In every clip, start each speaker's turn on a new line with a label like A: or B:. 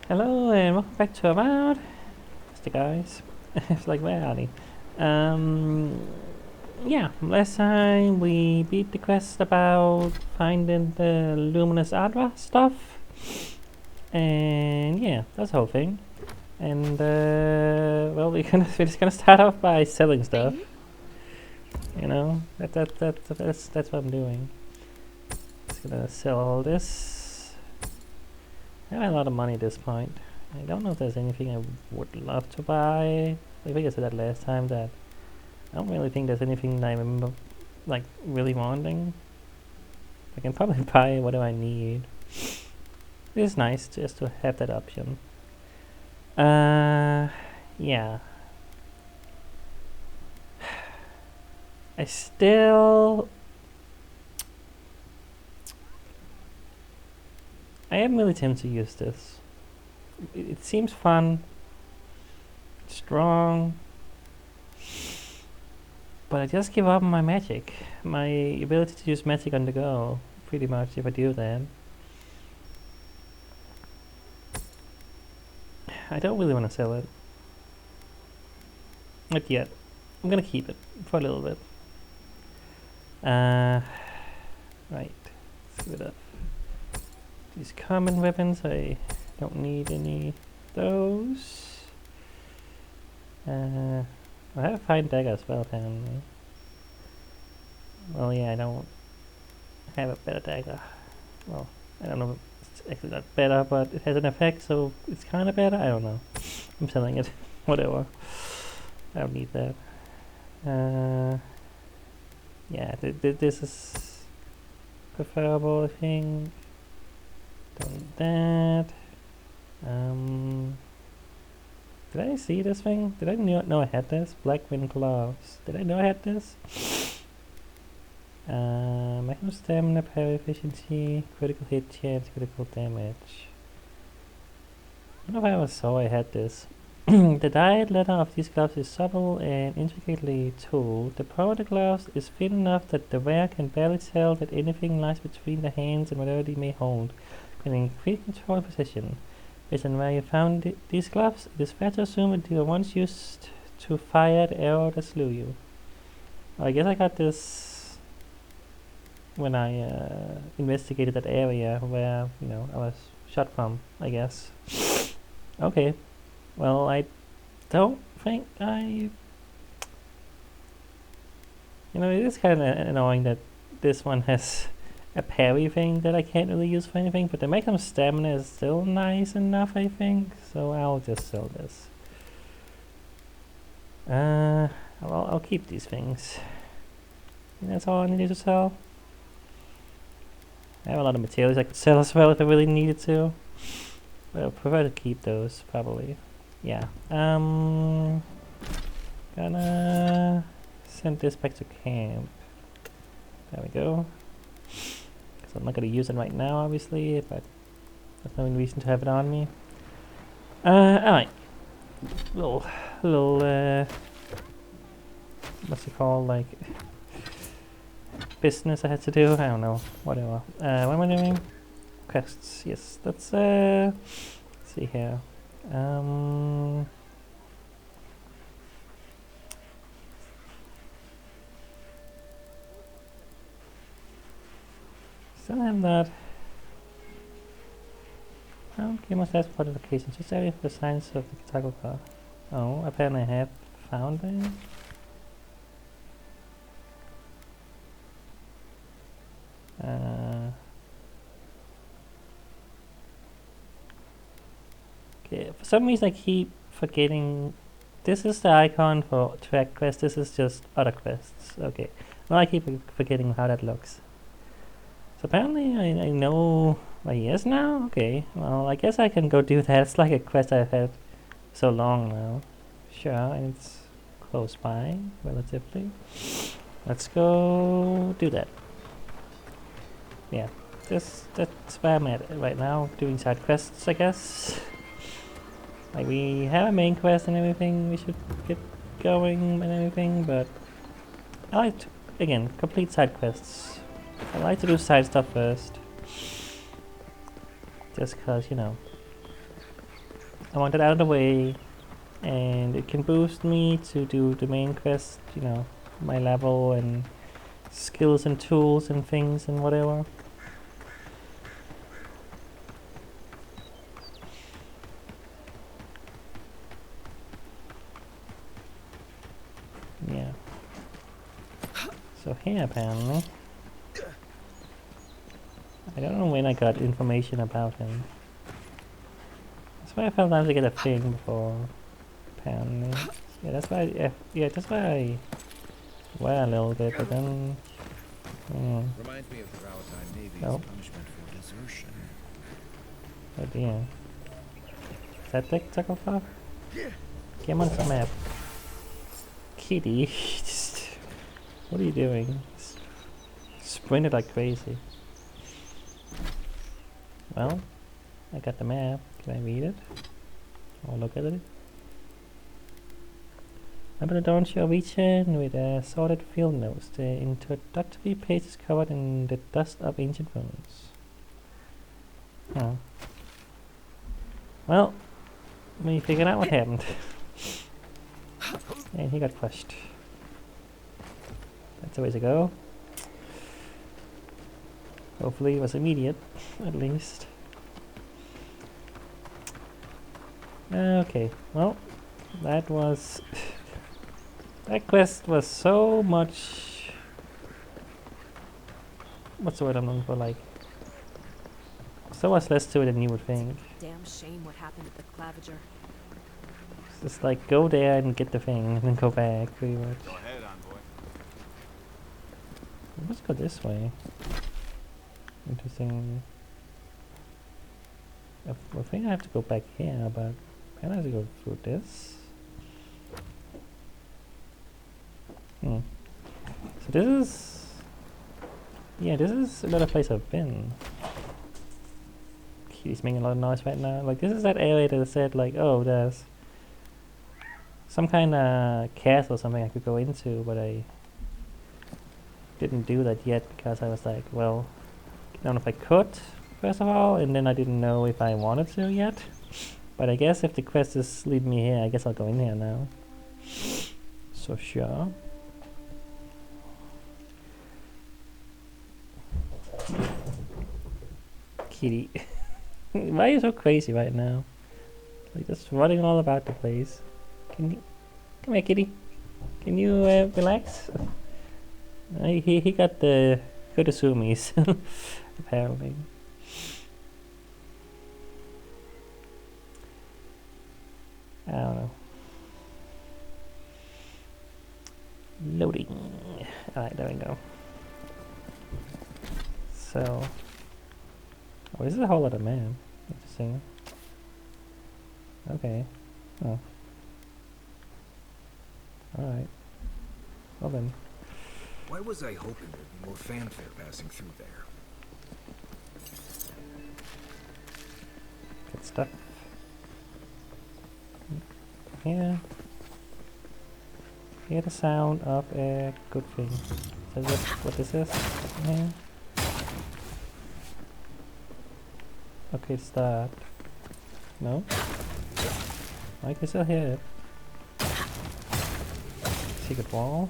A: Hello and welcome back to Avowed. It's the guys. It's like, where are they? Yeah, last time we beat the quest about finding the luminous Adra stuff. And yeah, that's the whole thing. And well, we're just gonna start off by selling stuff. You know, that's what I'm doing. Just gonna sell all this. I have a lot of money at this point. I don't know if there's anything I would love to buy. I think I said that last time that I don't really think there's anything that I remember like really wanting. I can probably buy whatever I need. It is nice just to have that option. Yeah. I still... I am really tempted to use this. It seems fun, strong, but I just give up on my magic. My ability to use magic on the go, pretty much, if I do that. I don't really want to sell it. Not yet. I'm gonna keep it for a little bit. Right. Let's give it up. These common weapons, I don't need any of those. I have a fine dagger as well, apparently. Well, yeah, I don't have a better dagger. Well, I don't know if it's actually not better, but it has an effect, so it's kind of better. I don't know. I'm selling it. Whatever. I don't need that. Yeah, this is preferable, I think. Don't need that. Did I see this thing? Did I know I had this? Black Wind Gloves. Did I know I had this? Maximum stamina, parry efficiency, critical hit chance, critical damage. I don't know if I ever saw I had this. The dyed leather of these gloves is subtle and intricately tooled. The power of the gloves is thin enough that the wearer can barely tell that anything lies between the hands and whatever they may hold, giving complete control and precision. Based on where you found these gloves, it is fair to assume that they were once used to fire the arrow that slew you. I guess I got this when I investigated that area where, you know, I was shot from, I guess. Okay. Well, I don't think I... You know, it is kind of annoying that this one has a parry thing that I can't really use for anything, but the maximum stamina is still nice enough, I think, so I'll just sell this. I'll keep these things. And that's all I needed to sell. I have a lot of materials I could sell as well if I really needed to, but I prefer to keep those, probably. Yeah. Gonna send this back to camp. There we go. So I'm not gonna use it right now, obviously, but there's no reason to have it on me. Alright. Little, what's it called, like, business I had to do? I don't know, whatever. What am I doing? Quests, yes, let's see here. Still have that. Okay, must have spotted locations. Just area for signs of the tackle car. Oh, apparently I have found it. Okay, for some reason I keep forgetting. This is the icon for track quest. This is just other quests. Okay, well I keep forgetting how that looks. So apparently I know where he is now? Okay, well I guess I can go do that. It's like a quest I've had so long now. Sure, and it's close by, relatively. Let's go do that. Yeah, that's where I'm at right now, doing side quests, I guess. Like, we have a main quest and everything, we should get going and everything, but I like to, again, complete side quests. I like to do side stuff first. Just cause, you know, I want it out of the way, and it can boost me to do the main quest, you know, my level and skills and tools and things and whatever. Yeah. So here apparently. I don't know when I got information about him. That's why I felt I had to get a thing before. Apparently. Yeah, that's why that's why I were a little bit, but then
B: Reminds me of the Valentine Navy's
A: Oh.
B: punishment for desertion.
A: oh dear. Is that the Zuckerfuck? Get him on the map. Kitty, what are you doing? Sprinted like crazy. Well, I got the map. Can I read it? Or look at it? Remember the Dawnshire region with a sorted field notes. The introductory page is covered in the dust of ancient ruins. Oh. Well, we figured out what happened. And he got crushed. That's the way to go. Hopefully it was immediate, at least. Okay, well, that was... that quest was so much... what's the word I'm looking for, like... so much less to it than you would think.
C: Damn shame what happened at the Claviger.
A: It's just like, go there and get the thing, and then go back, pretty much.
B: Go ahead, envoy.
A: Let's go this way. Interesting. I think I have to go back here, but can I have to go through this? So this is... yeah, this is another place I've been. He's making a lot of noise right now. Like, this is that area that I said, like, oh, there's some kind of castle or something I could go into, but I didn't do that yet because I was like, well, I don't know if I could, first of all, and then I didn't know if I wanted to yet. But I guess if the quest is leading me here, I guess I'll go in here now. So sure. Kitty. Why are you so crazy right now? Like just running all about the place. Can you come here, kitty? Can you relax? He got the Kodasumis apparently. I don't know. Loading. Alright, there we go. So, oh, this is a whole lot of man. Interesting. Okay. Oh. Alright. Well then.
D: Why was I hoping there'd be more fanfare passing through there?
A: Good stuff. Yeah. Hear the sound of a good thing. So is that what this is? Yeah. Okay, start. No? I can still hear it. Secret wall.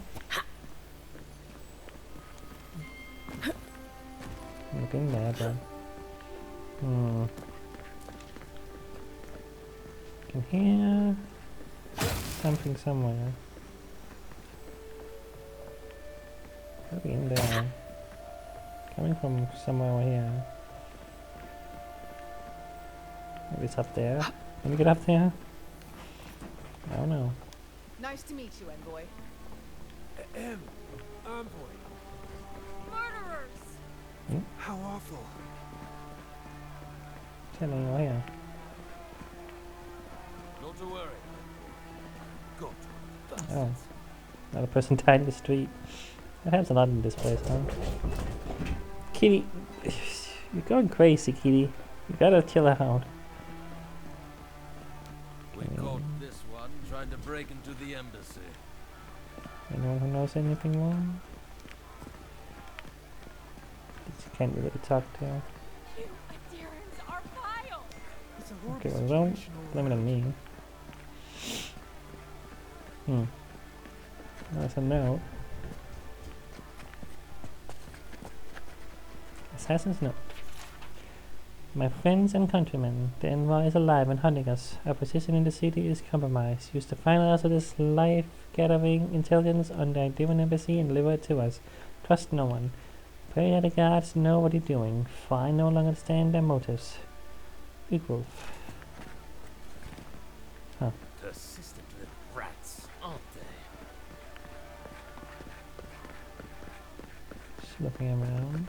A: Looking there, but... Can hear... something somewhere. Gotta be in there. Coming from somewhere over here. Maybe it's up there. Can we get up there? I don't know.
C: Nice to meet you, Envoy.
D: Envoy.
C: Murderers!
D: How awful.
A: Something over here.
B: Not to worry.
D: Go.
A: Oh. Another person died in the street. That happens a lot in this place, huh? Kitty! You're going crazy, Kitty. You gotta chill out.
B: We caught this one trying to break into the embassy.
A: Anyone who knows anything more? You can't really talk to.
C: You Adherents are vile! It's a
A: Okay, well, don't blame it on me. There's a note. Assassin's note. My friends and countrymen, the envoy is alive and hunting us. Our position in the city is compromised. Use the final hours of this life gathering intelligence on the Demon Embassy and deliver it to us. Trust no one. Pray that the guards know what you're doing, for I no longer understand their motives. Big Wolf. Huh.
B: Persistent little rats, aren't they?
A: Just looking around.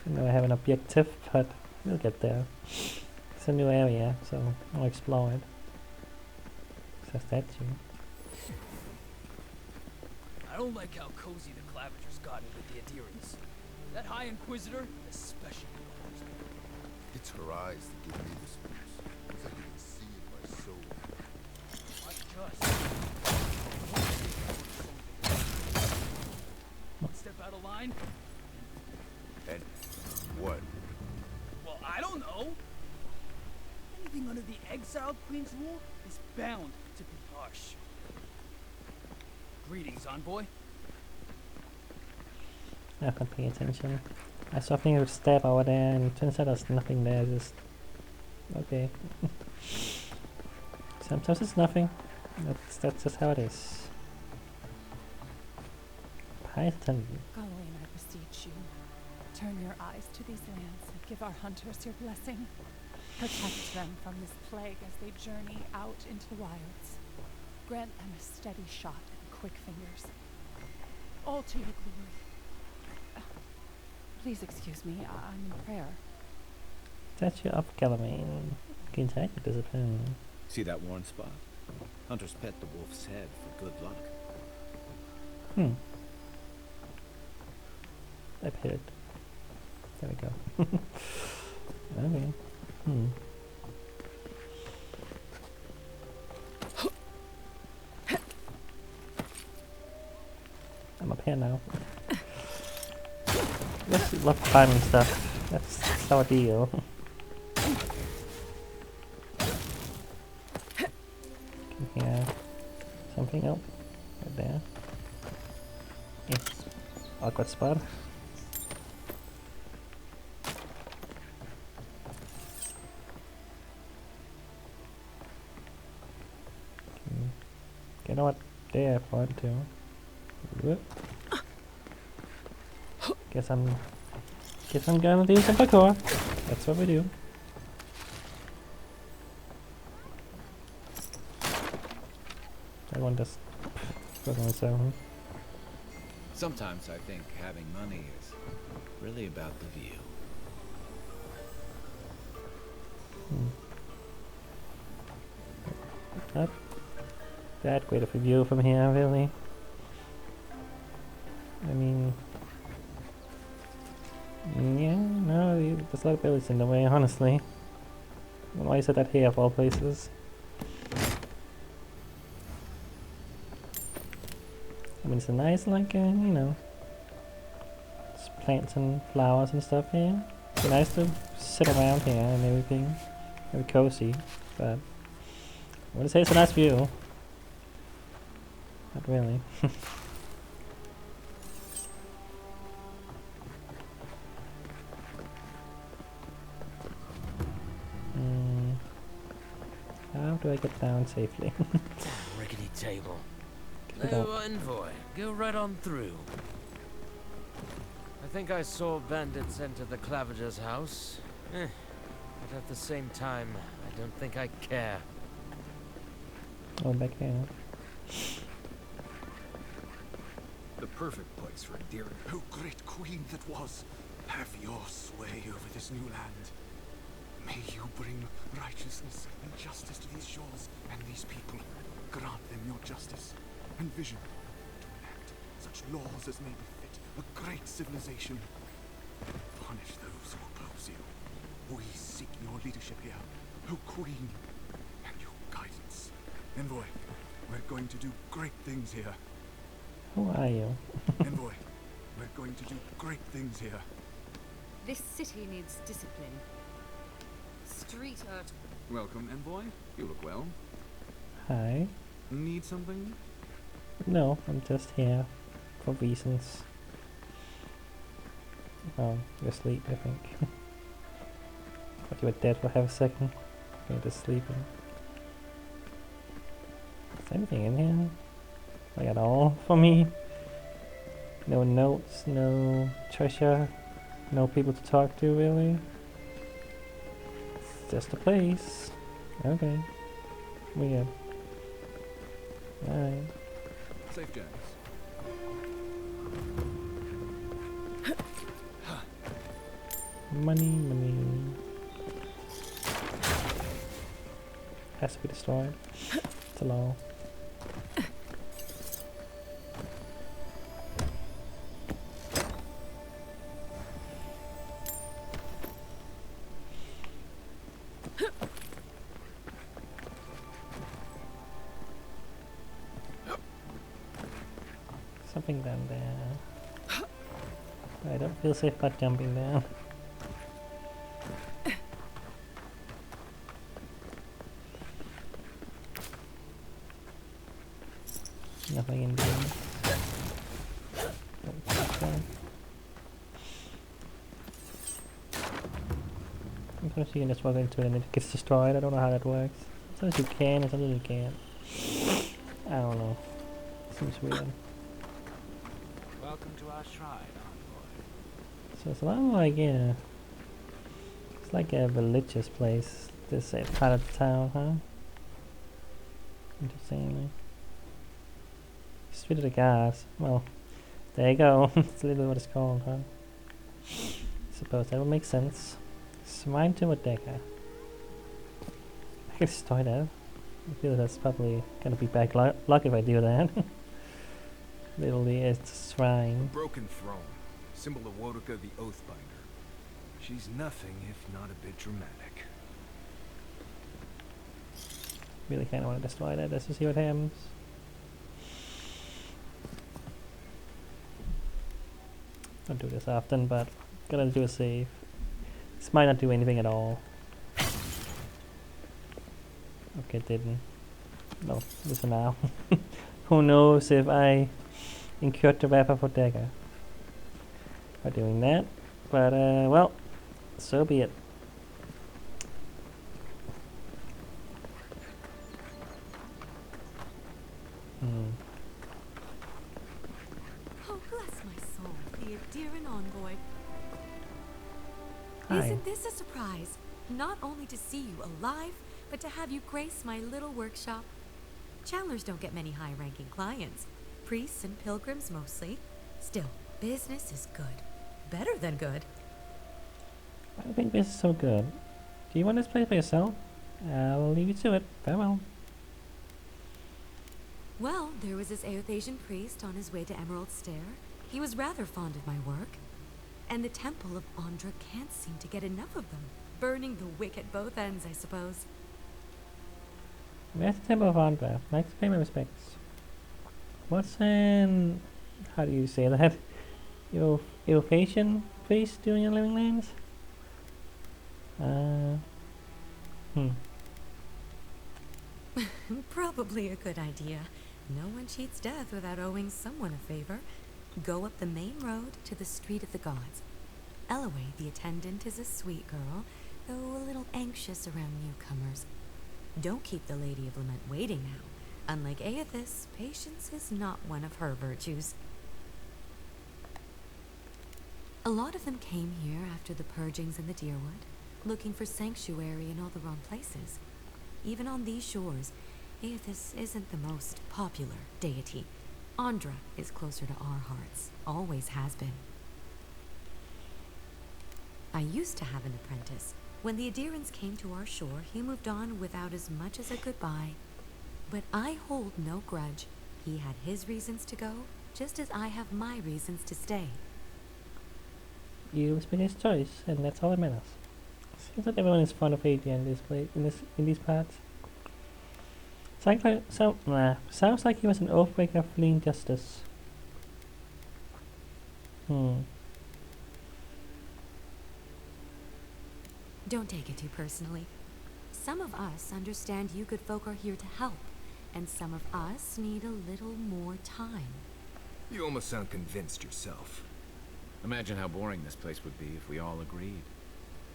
A: I know I have an objective, but we'll get there. It's a new area, so I'll explore it. It's a statue.
E: I don't like how cozy the Clavigers got in with the Adherents. That High Inquisitor especially bothers me.
F: It's her eyes that give me the spooks. It's like you can see in my soul.
E: Not just. Step out of line?
F: And what?
E: Well, I don't know. Anything under the exiled Queen's rule is bound to be harsh. Greetings, envoy.
A: I have to pay attention. I saw something with stab over there, and it turns out there's nothing there. Just okay. Sometimes it's nothing. That's just how it is. Python.
G: Gawain, I beseech you, turn your eyes to these lands and give our hunters your blessing. Protect them from this plague as they journey out into the wilds. Grant them a steady shot and quick fingers. All to your glory. Please excuse me, I'm in prayer.
A: Statue of Gawain. Gains active discipline.
H: See that worn spot? Hunters pet the wolf's head for good luck.
A: I hit it. There we go. Okay. I'm up here now. Let's love climbing stuff. That's our deal. Can hear something else right there. Awkward spot. You know what? There, if I want to. Whoop. Guess I'm gonna do some parkour. That's what we do. I want this.
H: Sometimes I think having money is really about the view.
A: Not that great of a view from here, really. I mean, yeah, no, there's a lot of buildings in the way, honestly. I don't know why you said that here of all places. I mean, it's a nice, like, you know, it's plants and flowers and stuff here. It's nice to sit around here and everything. Very cozy, but I wouldn't say it's a nice view. Not really. How do I get down safely?
B: Rickety table. No envoy. Go right on through. I think I saw bandits enter the Claviger's house. But at the same time, I don't think I care.
A: Oh, back here.
D: The perfect place for a deer.
I: O great queen that was, have your sway over this new land. May you bring righteousness and justice to these shores and these people. Grant them your justice and vision to enact such laws as may befit a great civilization. Punish those who oppose you. We seek your leadership here, O queen, and your guidance. Envoy, we're going to do great things here.
A: Who are you?
I: Envoy, we're going to do great things here.
C: This city needs discipline. street hurt.
I: Welcome, Envoy. You look well.
A: Hi.
I: Need something?
A: No, I'm just here for reasons. Oh, you're asleep, I think. Thought you were dead for half a second. You're just sleeping. Is there anything in here? Like at all for me? No notes, no treasure, no people to talk to really. It's just a place. Okay. Weird. Alright.
I: Safe journeys.
A: Money, money. Has to be destroyed. It's a law. Something down there. I don't feel safe about jumping down. Nothing in there. Sometimes you can just walk into it and it gets destroyed. I don't know how that works. Sometimes you can and sometimes you can't. I don't know. Seems weird.
H: Welcome to our shrine, envoy.
A: So it's a lot like, yeah. It's like a religious place. This part of the town, huh? Interesting. Street of the Gods. Well, there you go. That's literally what it's called, huh? Suppose that would make sense. Swine to a decker. I can destroy that. I feel that's probably gonna be bad luck if I do that. Literally, it's a shrine.
D: Broken throne, symbol of Wodoka the Oathbinder. She's nothing if not a bit dramatic.
A: Really kind of want to destroy that just to see what happens. Don't do this often, but gotta do a save. This might not do anything at all. Okay, it didn't. No, just for now. Who knows if I incurred the wrapper for dagger by doing that. But, well, so be it.
J: Oh, bless my soul, the Adiran envoy.
A: Hi.
J: Isn't this a surprise? Not only to see you alive, but to have you grace my little workshop. Chandlers don't get many high-ranking clients. Priests and pilgrims mostly. Still, business is good. Better than good.
A: I don't think this is so good. Do you want this place by yourself? I'll leave you to it. Farewell.
J: Well, there was this Aothasian priest on his way to Emerald Stair. He was rather fond of my work. And the Temple of Andra can't seem to get enough of them. Burning the wick at both ends, I suppose.
A: Where's the Temple of Andra? I'd like to pay my respects. What's an... how do you say that? Aothasian priest doing in Living Lands?
J: Probably a good idea. No one cheats death without owing someone a favor. Go up the main road to the Street of the Gods. Eloy, the attendant, is a sweet girl, though a little anxious around newcomers. Don't keep the Lady of Lament waiting now. Unlike Aethys, patience is not one of her virtues. A lot of them came here after the purgings in the Deerwood, looking for sanctuary in all the wrong places. Even on these shores, Aethys isn't the most popular deity. Andra is closer to our hearts, always has been. I used to have an apprentice. When the Adirans came to our shore, he moved on without as much as a goodbye. But I hold no grudge. He had his reasons to go, just as I have my reasons to stay.
A: You respect his choice, and that's all that matters. Seems like everyone is fond of Adrian in this place, in these parts. Sounds like he was an oathbreaker fleeing justice.
J: Don't take it too personally. Some of us understand you good folk are here to help, and some of us need a little more time.
D: You almost sound convinced yourself.
H: Imagine how boring this place would be if we all agreed.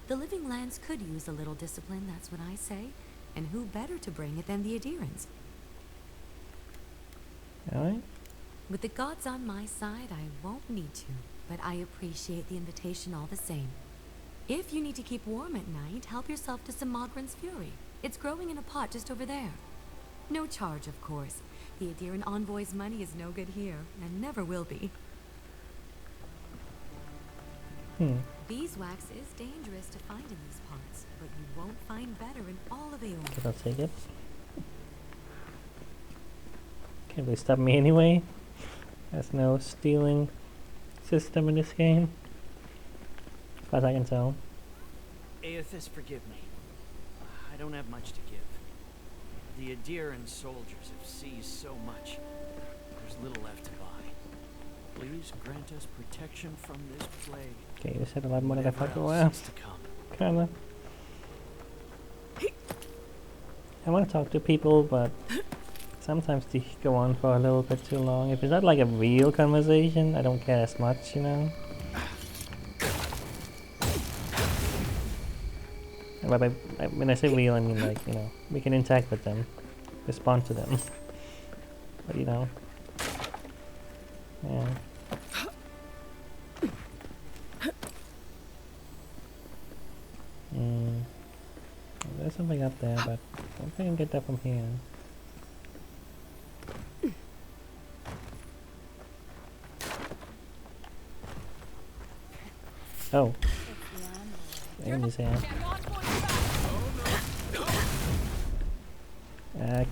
J: The living lands could use a little discipline, that's what I say. And who better to bring it than the Adirans?
A: Alright.
J: With the gods on my side, I won't need to, but I appreciate the invitation all the same. If you need to keep warm at night, help yourself to some Mogren's Fury. It's growing in a pot just over there. No charge, of course. The Adiran envoy's money is no good here, and never will be. Beeswax is dangerous to find in these parts, but you won't find better in all of Aeon.
A: Okay, I'll take it. Can't really stop me anyway. There's no stealing system in this game, as far as I can tell.
K: Aethys, forgive me. I don't have much to give. The Adiran soldiers have seized so much, there's little left to buy. Please grant us protection from this plague.
A: Okay, you said a lot more than I thought.
K: Whatever
A: Wow.
K: else is to come.
A: Kinda. I want to talk to people, but sometimes they go on for a little bit too long. If it's not like a real conversation, I don't care as much, you know? And when I say real, I mean like, you know, we can interact with them, respond to them. But you know, yeah. There's something up there, but I don't think I can get that from here. Oh. Amy's here.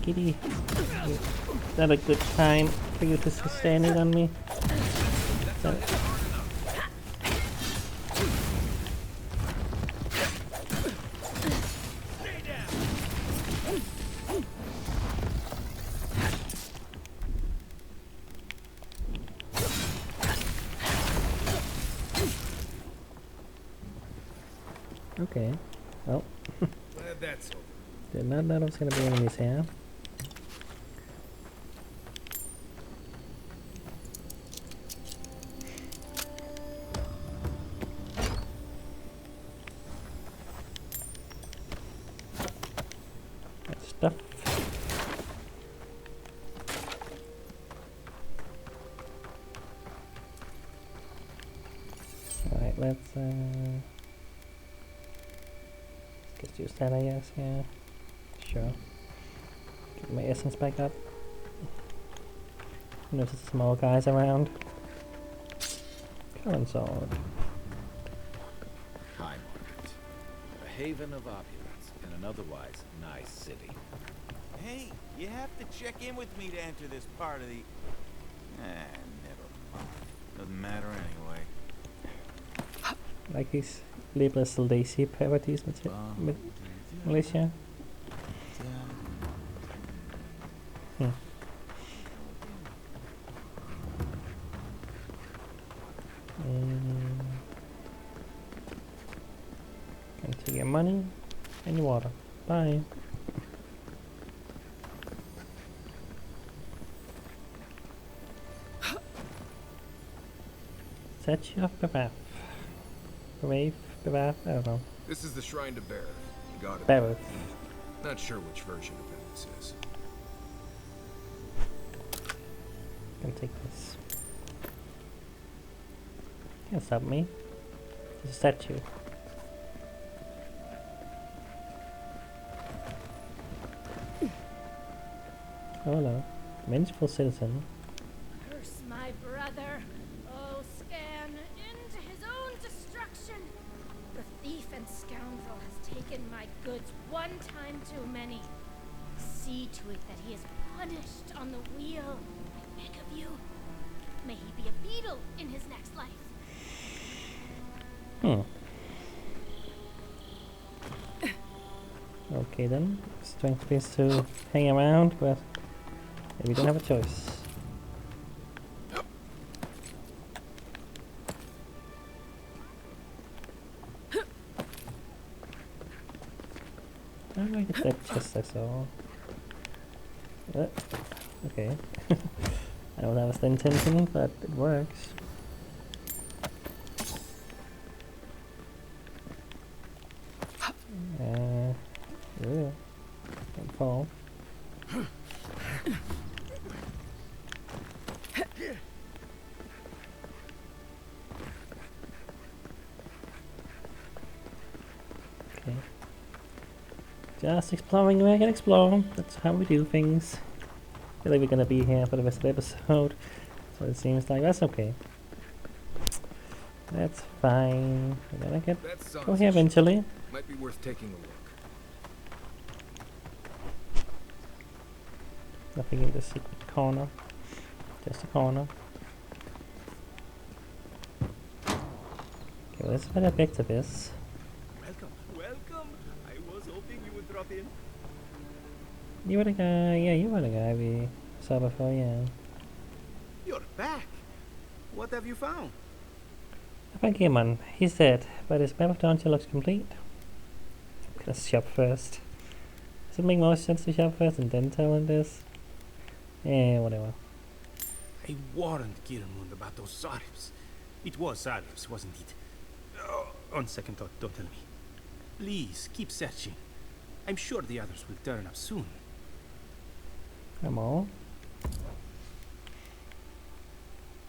A: Kitty. Is that a good time for you to sustain it on me? Okay. Well.
D: Glad that's over.
A: Did not know there was gonna be enemies here. That stuff. Alright, let's just use that, I guess, yeah. Sure. Get my essence back up. Notice the small guys around. Current sword.
H: High Market. A haven of opulence in an otherwise nice city.
L: Hey, you have to check in with me to enter this part of the... never mind. Doesn't matter anyway.
A: Like these labeless lazy parodies with Malaysia. And take your money and your water. Bye. Set you off, Babaf. Brave, Babaf, I don't know.
D: This is the shrine to Bareth. You got it.
A: Bareth.
D: Not sure which version of it this is.
A: Gonna take this. Can't stop me. There's a statue. Oh, hello. Vengeful citizen.
M: Curse my brother. Oh, scan into his own destruction. The thief and scoundrel has taken my goods one time too many. See to it that he is punished on the wheel. I beg of you. May he be a beetle in his next life.
A: Okay then. Strength is to hang around, but we don't have a choice. How do I I get that chest I saw? Okay. I know that was the intention, but it works. Yeah. Don't fall. Okay. Just exploring where I can explore. That's how we do things. I feel like we're gonna be here for the rest of the episode. So it seems like that's okay. That's fine. We're gonna go here eventually.
D: Might be worth taking a look.
A: Nothing in the secret corner. Just a corner. Okay, well, let's head back to this.
I: Welcome, welcome. I was hoping you would drop in.
A: You were the guy, yeah, you were the guy we saw before, yeah.
I: You're back. What have you found?
A: I found Gaemon. He's dead, but his map of Dawnshire looks complete. I'm gonna shop first. Does it make more sense to shop first and then tell him this? Yeah, whatever.
I: I warned Kirmund about those Sarifs. It was Sarifs, wasn't it? Oh, on second thought, don't tell me. Please, keep searching. I'm sure the others will turn up soon.
A: Come on.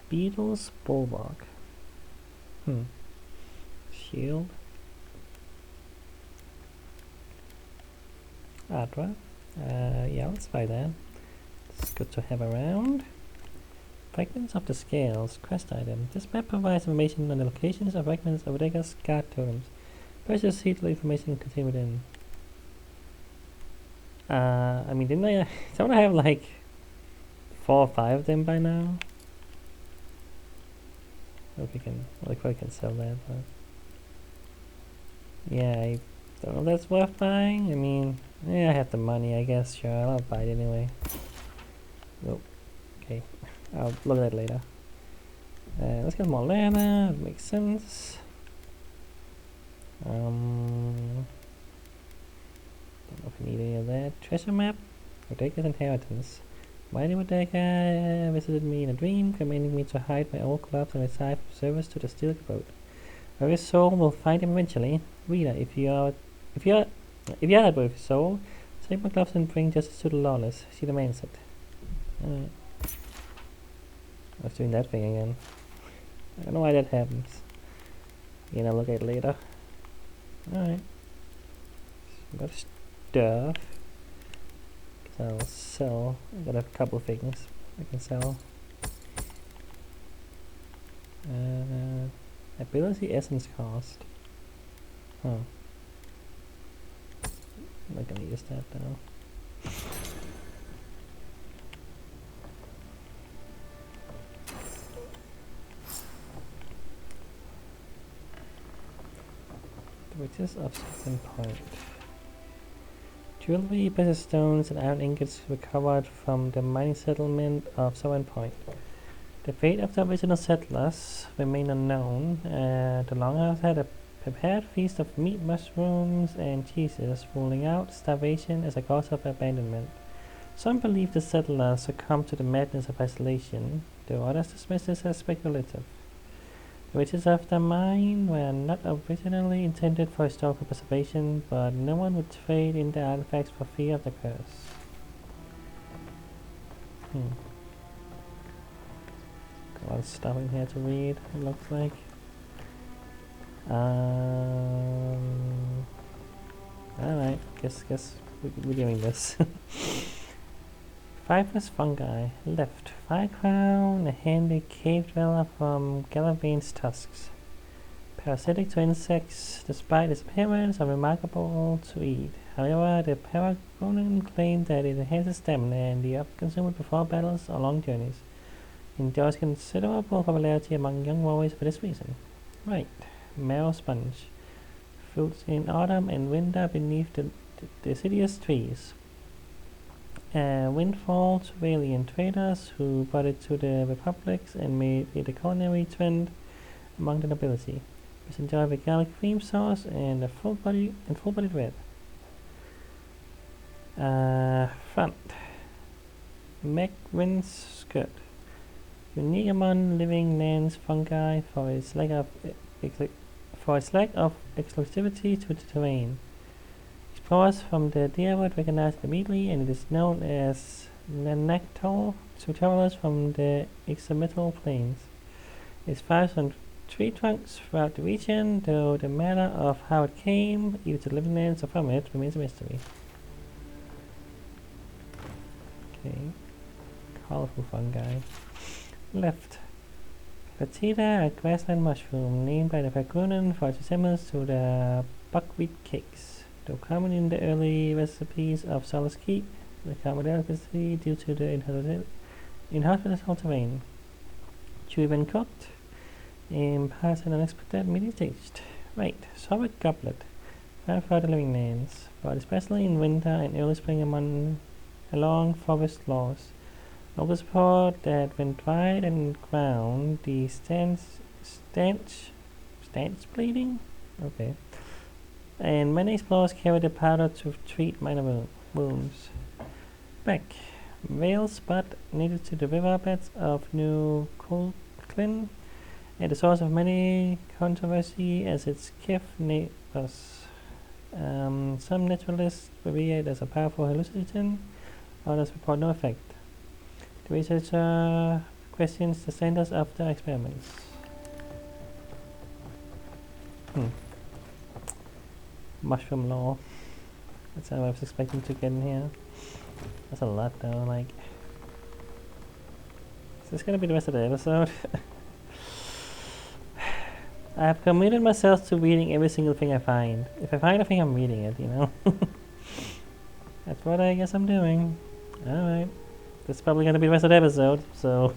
A: Beetle's Bulwark. Shield. Adra. Yeah, let's buy that. It's good to have around. Fragments of the Scales. Quest item. This map provides information on the locations of fragments of Rega's guard totems. Precious seedle information contained within. I mean, didn't I? Don't I have like 4 or 5 of them by now? Hope we can, well, I can sell that, but yeah, I don't know if that's worth buying. I mean, yeah, I have the money, I guess. Sure, I'll buy it anyway. Nope. Okay, I'll look at that later. Let's get more leather. That makes sense. Don't know if we need any of that. Treasure map. Bodeka's inheritance. Mighty Bodeka visited me in a dream, commanding me to hide my old gloves and resign from service to the steel boat. Every soul will find him eventually. Reader, if you are that brave soul, take my gloves and bring justice to the lawless. She demands it. Alright. I was doing that thing again. I don't know why that happens. You know, look at it later. Alright. Got stuff. I'll sell. I got a couple things I can sell. Ability essence cost. Huh. I'm not gonna use that though. The riches of Southern Point. Jewelry, precious stones, and iron ingots recovered from the mining settlement of Southern Point. The fate of the original settlers remain unknown. The Longhouse had a prepared feast of meat, mushrooms, and cheeses, ruling out starvation as a cause of abandonment. Some believe the settlers succumbed to the madness of isolation, though others dismiss this as speculative. The riches of the mine were not originally intended for historical preservation, but no one would trade in the artifacts for fear of the curse. Got a lot of stuff in here to read, it looks like. Alright, guess we're doing this. Fibrous fungi. Left. Fire crown, a handy cave dweller from Galavane's tusks. Parasitic to insects, despite its appearance, are remarkable to eat. However, the Paragonan claim that it enhances stamina and the up consumed before battles or long journeys. Enjoys considerable popularity among young warriors for this reason. Right. Marrow sponge. Fruits in autumn and winter beneath the deciduous trees. Windfall to Valiant traders who brought it to the republics and made it a culinary trend among the nobility. Just enjoy the garlic cream sauce and a full-bodied red. Front. Megwin's skirt. Unique among living lands fungi for its lack of exclusivity to the terrain. Explorers from the Deerwood recognize it immediately, and it is known as Nanactal to travelers from the extramittal plains. It thrives on tree trunks throughout the region, though the matter of how it came, either to the living lands or from it, remains a mystery. Okay. Colorful fungi. Left. Platita, a grassland mushroom, named by the Fakunan for its resemblance to the buckwheat cakes. Though common in the early recipes of Solace Keep, the common delicacy due to the inhospitable terrain. Chewy when cooked, and passed an unexpected medium staged. Right, sour goblet. Found throughout the living lands, but especially in winter and early spring along forest floors. Locals report that when dried and ground, the stench bleeding? Okay. And many explorers carry the powder to treat minor wounds. Back. Whale spot native to the riverbeds of New Colquhoun, and the source of many controversy as its kith neighbors. Some naturalists revere it as a powerful hallucinogen, others report no effect. The researcher questions the standards of the experiments. Mushroom lore. That's how I was expecting to get in here. That's a lot though, like... Is this gonna be the rest of the episode? I have committed myself to reading every single thing I find. If I find a thing, I'm reading it, you know? That's what I guess I'm doing. Alright. This is probably gonna be the rest of the episode, so...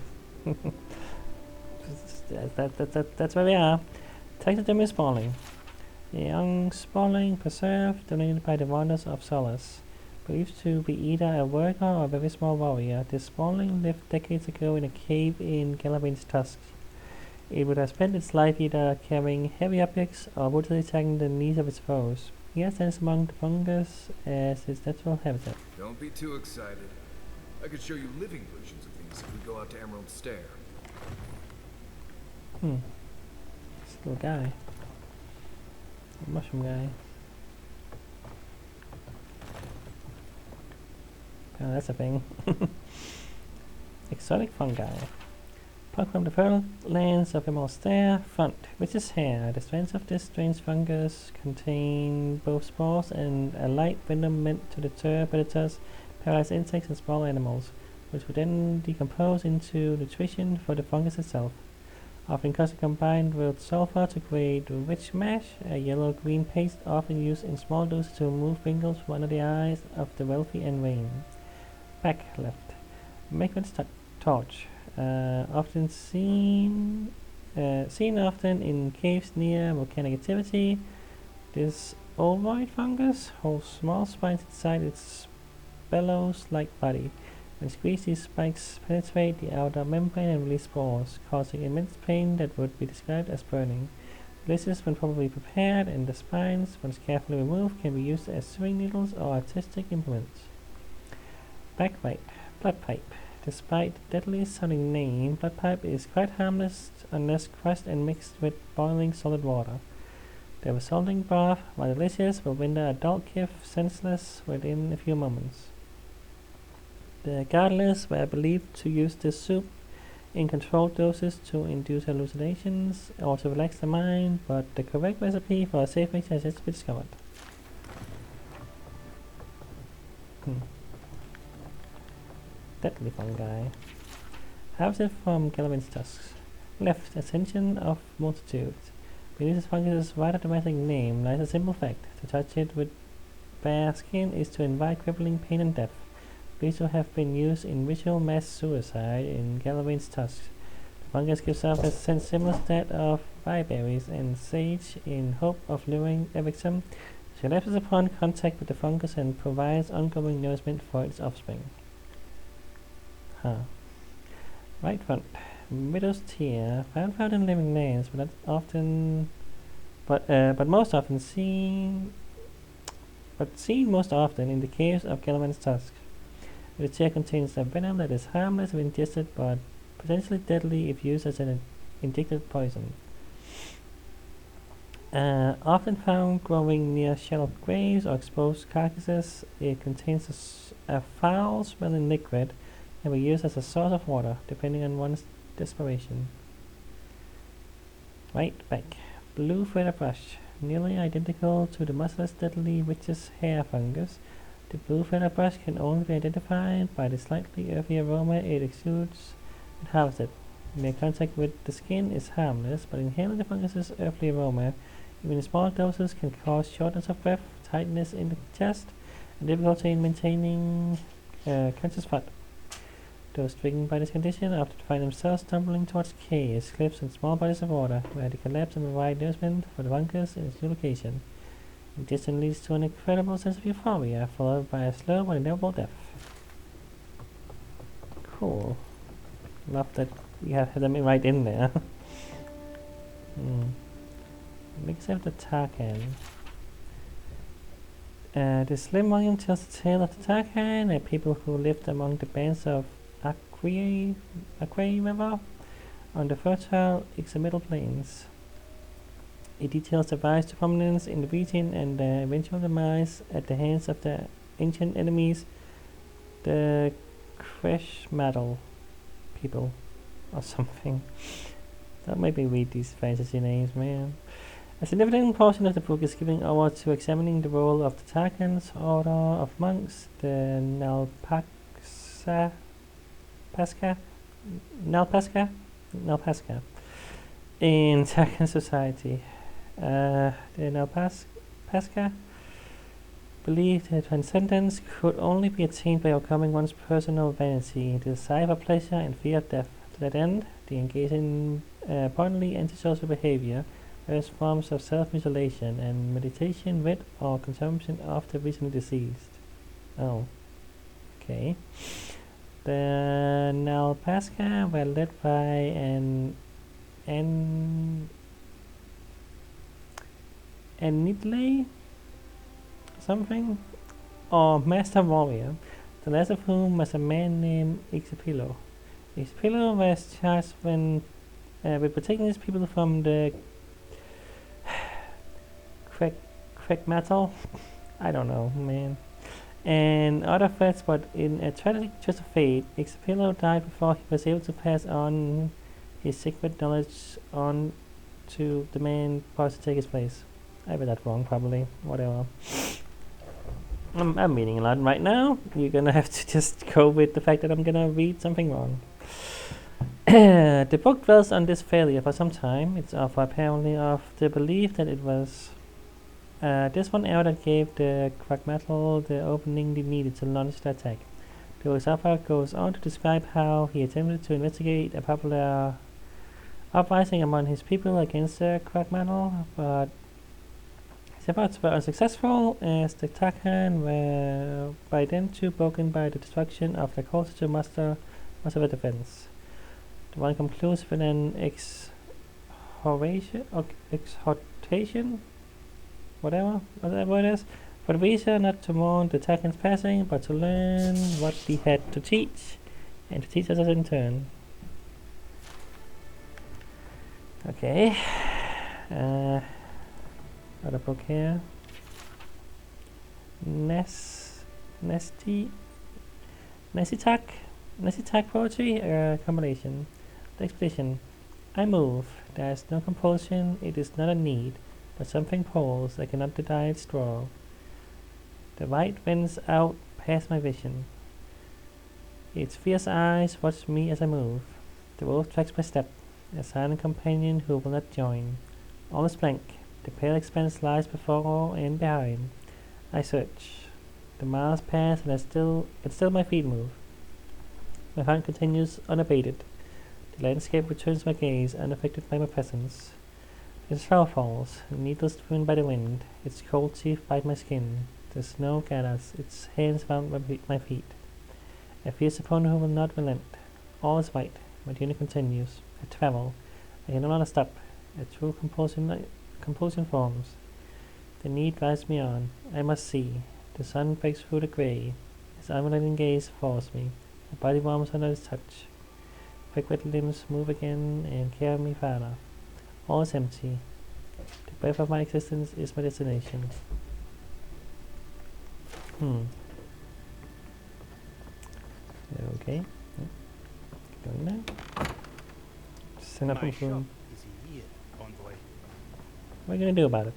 A: that's where we are. Taxidermy Spawning. A young spawning preserved, donated by the Wonders of Solace. Believed to be either a worker or a very small warrior, this spawning lived decades ago in a cave in Galavin's tusks. It would have spent its life either carrying heavy objects or brutally attacking the knees of its foes. Here stands among the fungus as its natural habitat.
D: Don't be too excited. I could show you living versions of these if we go out to Emerald Stair.
A: This little guy. The mushroom guy. Oh, that's a thing. Exotic fungi. Plucked from the fertile lands of Emerald Stair. Front. Witch's hair. The strands of this strange fungus contain both spores and a light venom meant to deter predators, paralyze insects and small animals, which would then decompose into nutrition for the fungus itself. Often combined with sulfur to create witch mash, a yellow-green paste often used in small doses to remove wrinkles from under the eyes of the wealthy and vain. Back left. Maker's torch. Often seen often in caves near volcanic activity. This ovoid fungus holds small spines inside its bellows-like body. When squeezed, these spikes penetrate the outer membrane and release spores, causing immense pain that would be described as burning. Blisters, when properly prepared, and the spines, once carefully removed, can be used as sewing needles or artistic implements. Backbite. Blood pipe. Despite the deadly sounding name, blood pipe is quite harmless unless crushed and mixed with boiling solid water. The resulting broth, while delicious, will render adult kith senseless within a few moments. The gardeners were believed to use this soup in controlled doses to induce hallucinations or to relax the mind, but the correct recipe for a safe mix has yet to be discovered. Deadly fungi. Harvested from Galavin's tusks. Left. Ascension of multitudes. Beneath this fungus's rather dramatic name lies a simple fact. To touch it with bare skin is to invite crippling pain and death. These to have been used in ritual mass suicide in Galavin's tusks. The fungus gives off a scent similar to that of bayberries and sage in hope of luring a victim. She collapses upon contact with the fungus and provides ongoing nourishment for its offspring. Right front. Widow's tear. Found in living lands, but most often seen but seen most often in the caves of Gilliman's Tusk. The chair contains a venom that is harmless if ingested, but potentially deadly if used as an injected poison. Often found growing near shallow graves or exposed carcasses, it contains a foul-smelling liquid and will be used as a source of water, depending on one's desperation. Right back. Blue feather brush. Nearly identical to the merciless deadly witch's hair fungus, the blue feather brush can only be identified by the slightly earthy aroma it exudes when harvested. Mere contact with the skin is harmless, but inhaling the fungus's earthly aroma, even in small doses, can cause shortness of breath, tightness in the chest, and difficulty in maintaining conscious thought. Those stricken by this condition often find themselves stumbling towards caves, cliffs, and small bodies of water, where they collapse and provide nourishment for the fungus in its new location. Ingestion leads to an incredible sense of euphoria, followed by a slow but inevitable death. Cool. Love that you have them right in there. Mix up the Tarkan. The slim volume tells the tale of the Tarkan, a people who lived among the bands of Aquai River on the fertile Ixamital plains. It details the rise to prominence in the region and the eventual demise at the hands of the ancient enemies, the Kreshmadal people, or something. Don't make me read these fantasy names, man. A significant portion of the book is given over to examining the role of the Tarkan's order of monks, the Nalpasca, in Tarkan society. The Nalpasca believed that transcendence could only be attained by overcoming one's personal vanity, the desire for pleasure, and fear of death. To that end, they engage in bodily antisocial behavior, various forms of self-mutilation, and meditation with or consumption of the recently deceased. Oh, okay. The Nalpasca were led by an Enidle something, or master warrior, the last of whom was a man named Ixapilo. Ixapilo was charged with protecting his people from the crack metal, I don't know, man, and other threats, but in a tragic twist of fate, Ixapilo died before he was able to pass on his secret knowledge on to the man poised to take his place. I read that wrong, probably. Whatever. I'm reading a lot right now. You're gonna have to just go with the fact that I'm gonna read something wrong. The book dwells on this failure for some time. It's apparently of the belief that it was this one error that gave the crack metal the opening they needed to launch the attack. The author goes on to describe how he attempted to investigate a popular uprising among his people against the crack metal, but his efforts were unsuccessful, as the Tarkan were by then too broken by the destruction of the culture to muster much of a defense. The one concludes with an exhortation, whatever it is, for the reader not to mourn the Tarkan's passing, but to learn what he had to teach, and to teach others in turn. Okay. Other book here. Nesty Talk poetry compilation. The expedition. I move. There is no compulsion. It is not a need, but something pulls. I cannot deny its draw. The light winds out past my vision. Its fierce eyes watch me as I move. The wolf tracks my step, a silent companion who will not join. All is blank. The pale expanse lies before and behind. I search. The miles pass and still my feet move. My hunt continues unabated. The landscape returns my gaze, unaffected by my presence. The snow falls, needles driven by the wind. Its cold teeth bite my skin. The snow gathers, its hands round my feet. A fierce opponent who will not relent. All is white. My journey continues. I travel. I can no longer stop. A true compulsion forms. The need drives me on. I must see. The sun breaks through the grey. His unrelenting gaze follows me. My body warms under his touch. Frequent limbs move again and carry me farther. All is empty. The breath of my existence is my destination. Okay. Going now. Send up
I: My
A: a
I: shop
A: phone.
I: is here, envoy.
A: What are you gonna do about it?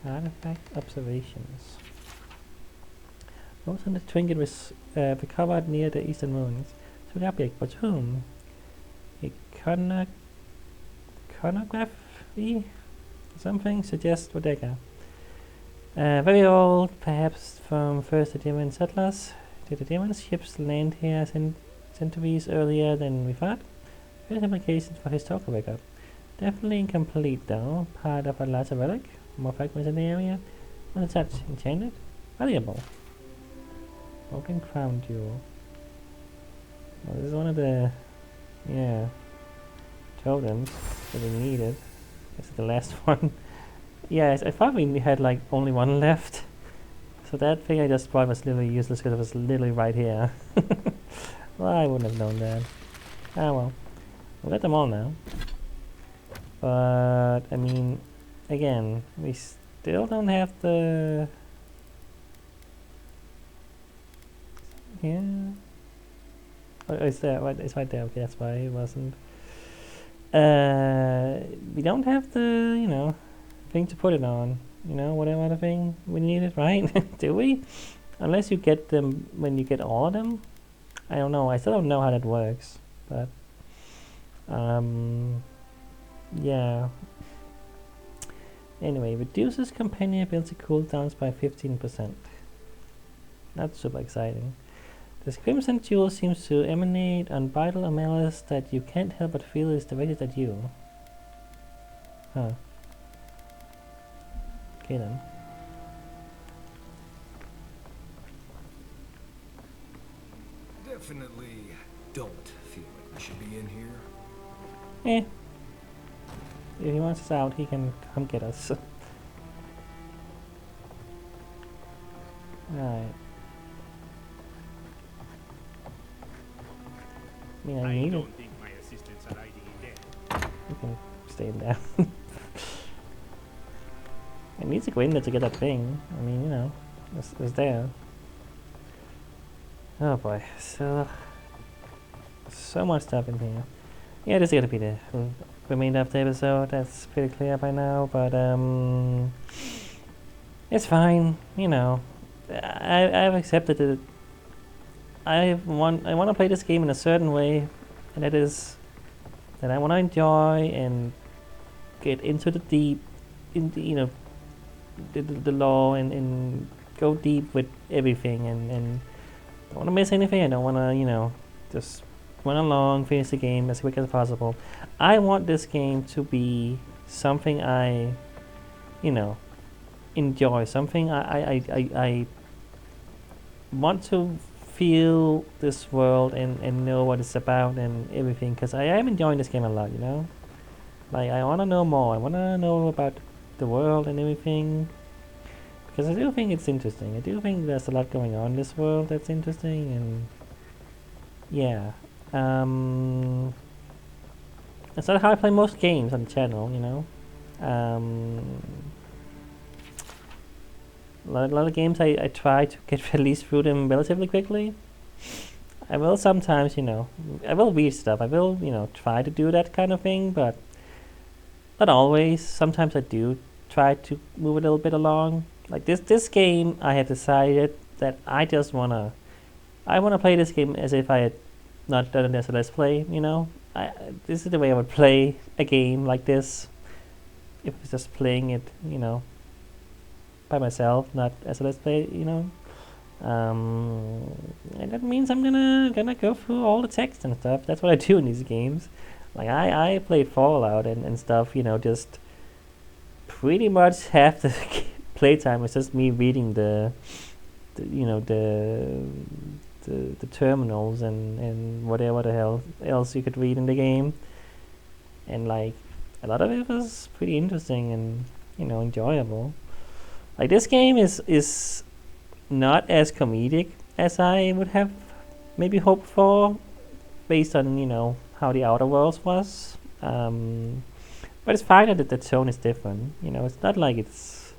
A: Artifact observations. Those on the trinket was recovered near the eastern ruins. So the object was whom? Iconography? Something suggests bodega. Very old, perhaps from first the German settlers. Did the German ships land here centuries earlier than we thought? There's implications for historical record. Definitely incomplete though. Part of a larger relic. More fragments in the area. What is that? Enchanted? Valuable. Broken crown jewel. Well, this is one of the totems that we needed. This is the last one. Yeah, I thought we had like only one left. So that thing I just brought was literally useless because it was literally right here. Well, I wouldn't have known that. Ah well. We got them all now. But, I mean, again, we still don't have the... Yeah. Oh, is that right? It's right there. Okay, that's why it wasn't. We don't have the, you know, thing to put it on. You know, whatever other thing we needed, right? Do we? Unless you get them when you get all of them. I don't know. I still don't know how that works. But, yeah. Anyway, reduces companion ability cooldowns by 15%. Not super exciting. This crimson jewel seems to emanate unbridled malice that you can't help but feel is directed at you. Huh. Okay then.
D: Definitely don't feel like we should be in here.
A: Eh. If he wants us out, he can come get us. Alright. I mean, I need it.
I: don't think my assistants are hiding in there.
A: You can stay down. I need to go in there to get that thing. I mean, you know, it's there. Oh boy, so much stuff in here. Yeah, this is gonna be the remainder of the episode. That's pretty clear by now, but it's fine. You know, I've accepted it. I want to play this game in a certain way, and that is that I want to enjoy and get into the deep, you know, the lore and go deep with everything, and I don't want to miss anything. I don't want to, you know, just run along, finish the game as quick as possible. I want this game to be something I, you know, enjoy, something I want to feel this world and know what it's about and everything, because I am enjoying this game a lot, you know. Like, I want to know more. I want to know about the world and everything, because I do think it's interesting. I do think there's a lot going on in this world that's interesting, and yeah. That's not how I play most games on the channel, you know. A lot of games I try to get released through them relatively quickly. I will sometimes, you know, I will read stuff. I will, you know, try to do that kind of thing, but not always. Sometimes I do try to move a little bit along. Like this game, I have decided that I wanna play this game as if I had not done it as a let's play, you know. This is the way I would play a game like this if I was just playing it, you know, by myself, not as a let's play, you know. And that means I'm gonna go through all the text and stuff. That's what I do in these games. Like I played Fallout and stuff, you know, just pretty much half the playtime was just me reading the you know, the terminals and whatever the hell else you could read in the game. and like a lot of it was pretty interesting and enjoyable. Like this game is not as comedic as I would have maybe hoped for, based on how the Outer Worlds was. But it's fine that the tone is different. It's not like it's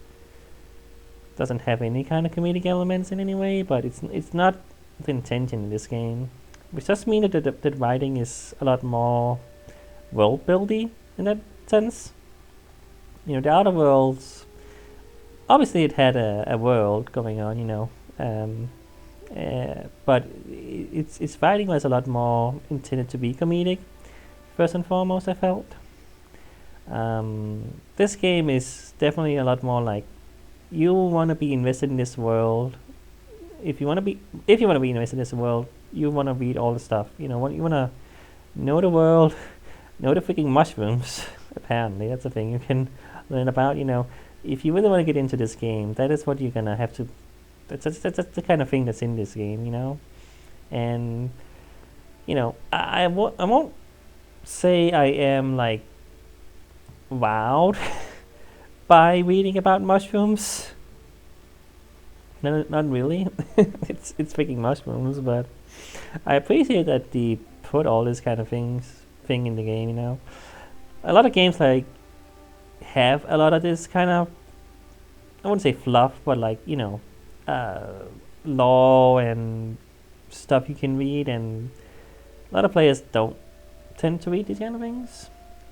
A: doesn't have any kind of comedic elements in any way, but it's not the intention in this game. Which does mean that the writing is a lot more world buildy in that sense. The Outer Worlds, obviously it had a world going on, but its writing was a lot more intended to be comedic, first and foremost, I felt. This game is definitely a lot more like you want to be invested in this world. If you want to be invested in this world, you want to read all the stuff. You want to know the world, know the freaking mushrooms. Apparently, that's a thing you can learn about. If you really want to get into this game, that is what you're gonna have to. That's the kind of thing that's in this game, And I won't say I am like wowed by reading about mushrooms. Not really. it's freaking mushrooms, but I appreciate that they put all this kind of thing in the game. A lot of games like have a lot of this kind of, I wouldn't say fluff, but like law and stuff you can read, and a lot of players don't tend to read these kind of things.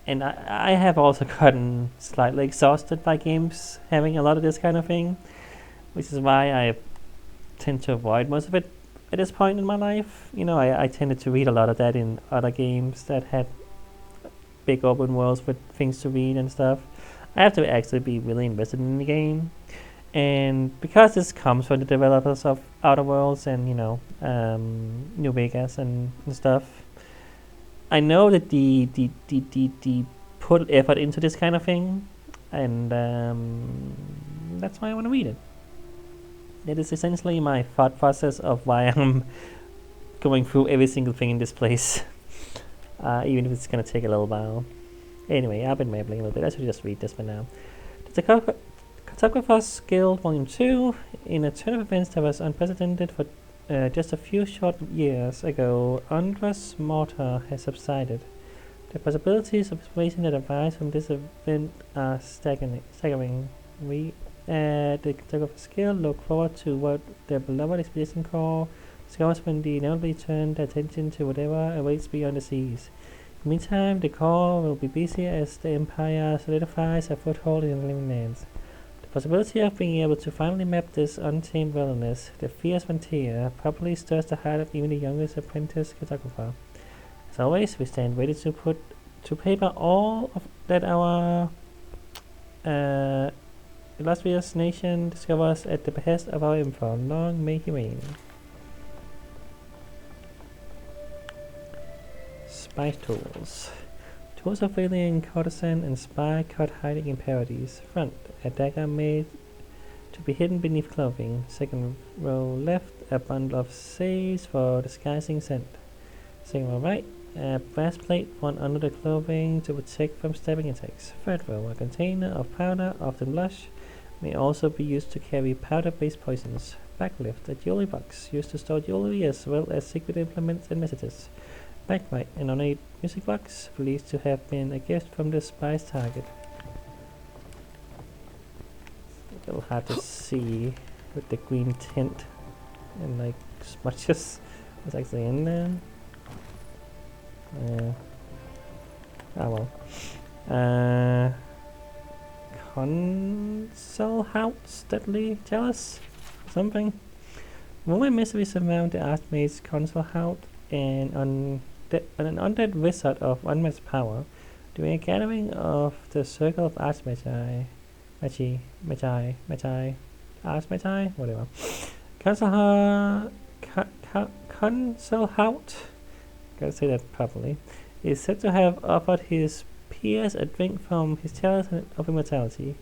A: And I have also gotten slightly exhausted by games having a lot of this kind of thing, which is why I tend to avoid most of it at this point in my life. I tended to read a lot of that in other games that had big open worlds with things to read and stuff. I have to actually be really invested in the game. And because this comes from the developers of Outer Worlds and, New Vegas and stuff, I know that the put effort into this kind of thing, and that's why I want to read it. It is essentially my thought process of why I'm going through every single thing in this place, even if it's going to take a little while. Anyway, I've been rambling a little bit. I should just read this for now. The Cartographers Guild Volume 2. In a turn of events that was unprecedented for just a few short years ago, Andra's mortar has subsided. The possibilities of exploration that arise from this event are staggering. We the Cartographers Guild look forward to what their beloved Expedition Corps discovers when they inevitably turn their attention to whatever awaits beyond the seas. In the meantime, the Corps will be busy as the Empire solidifies a foothold in the living lands. The possibility of being able to finally map this untamed wilderness, the fierce frontier, probably stirs the heart of even the youngest apprentice cartographer. As always, we stand ready to put to paper all of that our illustrious nation discovers at the behest of our Emperor. Long may he reign. Spy tools. Tools of alien courtesan and spy caught hiding in parodies. Front, a dagger made to be hidden beneath clothing. Second row left, a bundle of saves for disguising scent. Second row right, a brass plate worn under the clothing to protect from stabbing attacks. Third row, a container of powder, often blush, may also be used to carry powder-based poisons. Backlift, a jewelry box used to store jewelry as well as secret implements and messages. Back right, an ornate music box, believed to have been a gift from the spy's target. It's a little hard to see with the green tint and like smudges what's actually in there. Oh well. Console House, deadly jealous? Something? More mysteries surround the Archmage's Console House and an undead wizard of unmatched power during a gathering of the Circle of Archmagi. Archmagi? Whatever. Console House, gotta say that properly, is said to have offered his peers a drink from his chalice of immortality.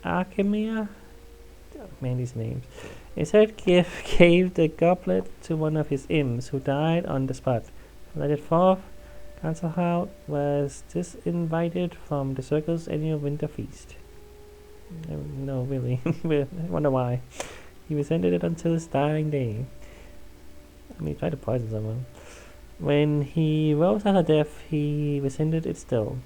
A: Archimia? Oh, man, these names. Instead, gave the goblet to one of his imps who died on the spot. Let it forth, Council House was disinvited from the circle's annual winter feast. No, really. I wonder why. He resented it until his dying day. I mean, he tried to poison someone. When he rose out of death, he resented it still.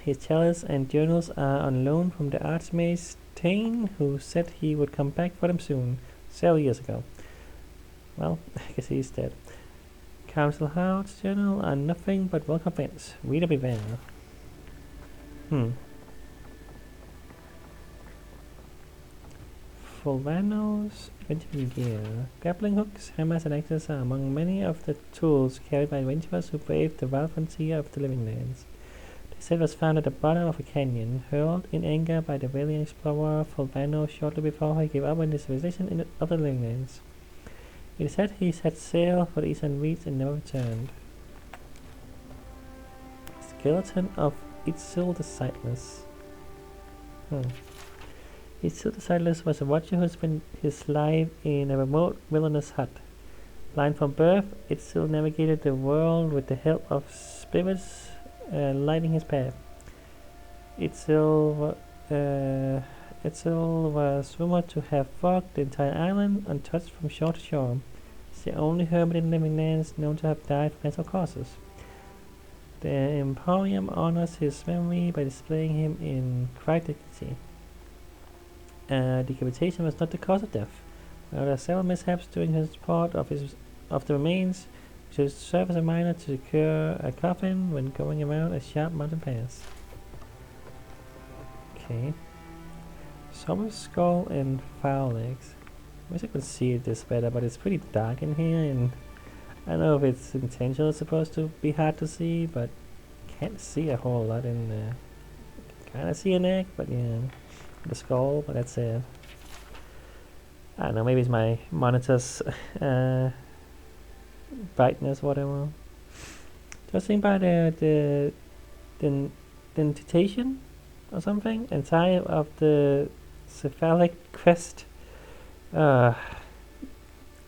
A: His chalice and journals are on loan from the Archmage Tane, who said he would come back for them soon, several years ago. Well, I guess he's dead. Council House journal are nothing but welcome events. Reader beware. Fulvano's adventuring gear. Grappling hooks, hammers, and axes are among many of the tools carried by adventurers who braved the wild frontier of the Living Lands. The set was found at the bottom of a canyon, hurled in anger by the valiant explorer Fulvano shortly before he gave up on the civilization of the Living Lands. It is said he set sail for the eastern reach and never returned. Skeleton of Itzel the Sightless. Itzel the Sightless was a watcher who spent his life in a remote wilderness hut. Blind from birth, Itzel navigated the world with the help of spirits lighting his path. Itzel was rumored to have walked the entire island untouched from shore to shore. It's the only hermit in the Living Lands known to have died from natural causes. The Emporium honors his memory by displaying him in quiet dignity. Decapitation was not the cause of death. There were several mishaps during transport of the remains, which should serve as a reminder to secure a coffin when going around a sharp mountain pass. Okay. Someone's skull and foul legs. I wish I could see this better, but it's pretty dark in here, and I don't know if it's intentional. It's supposed to be hard to see, but can't see a whole lot in there. Kind of see a neck, but yeah, the skull, but that's it. I don't know. Maybe it's my monitor's brightness, whatever. Judging by the dentation or something inside of the cephalic crest. I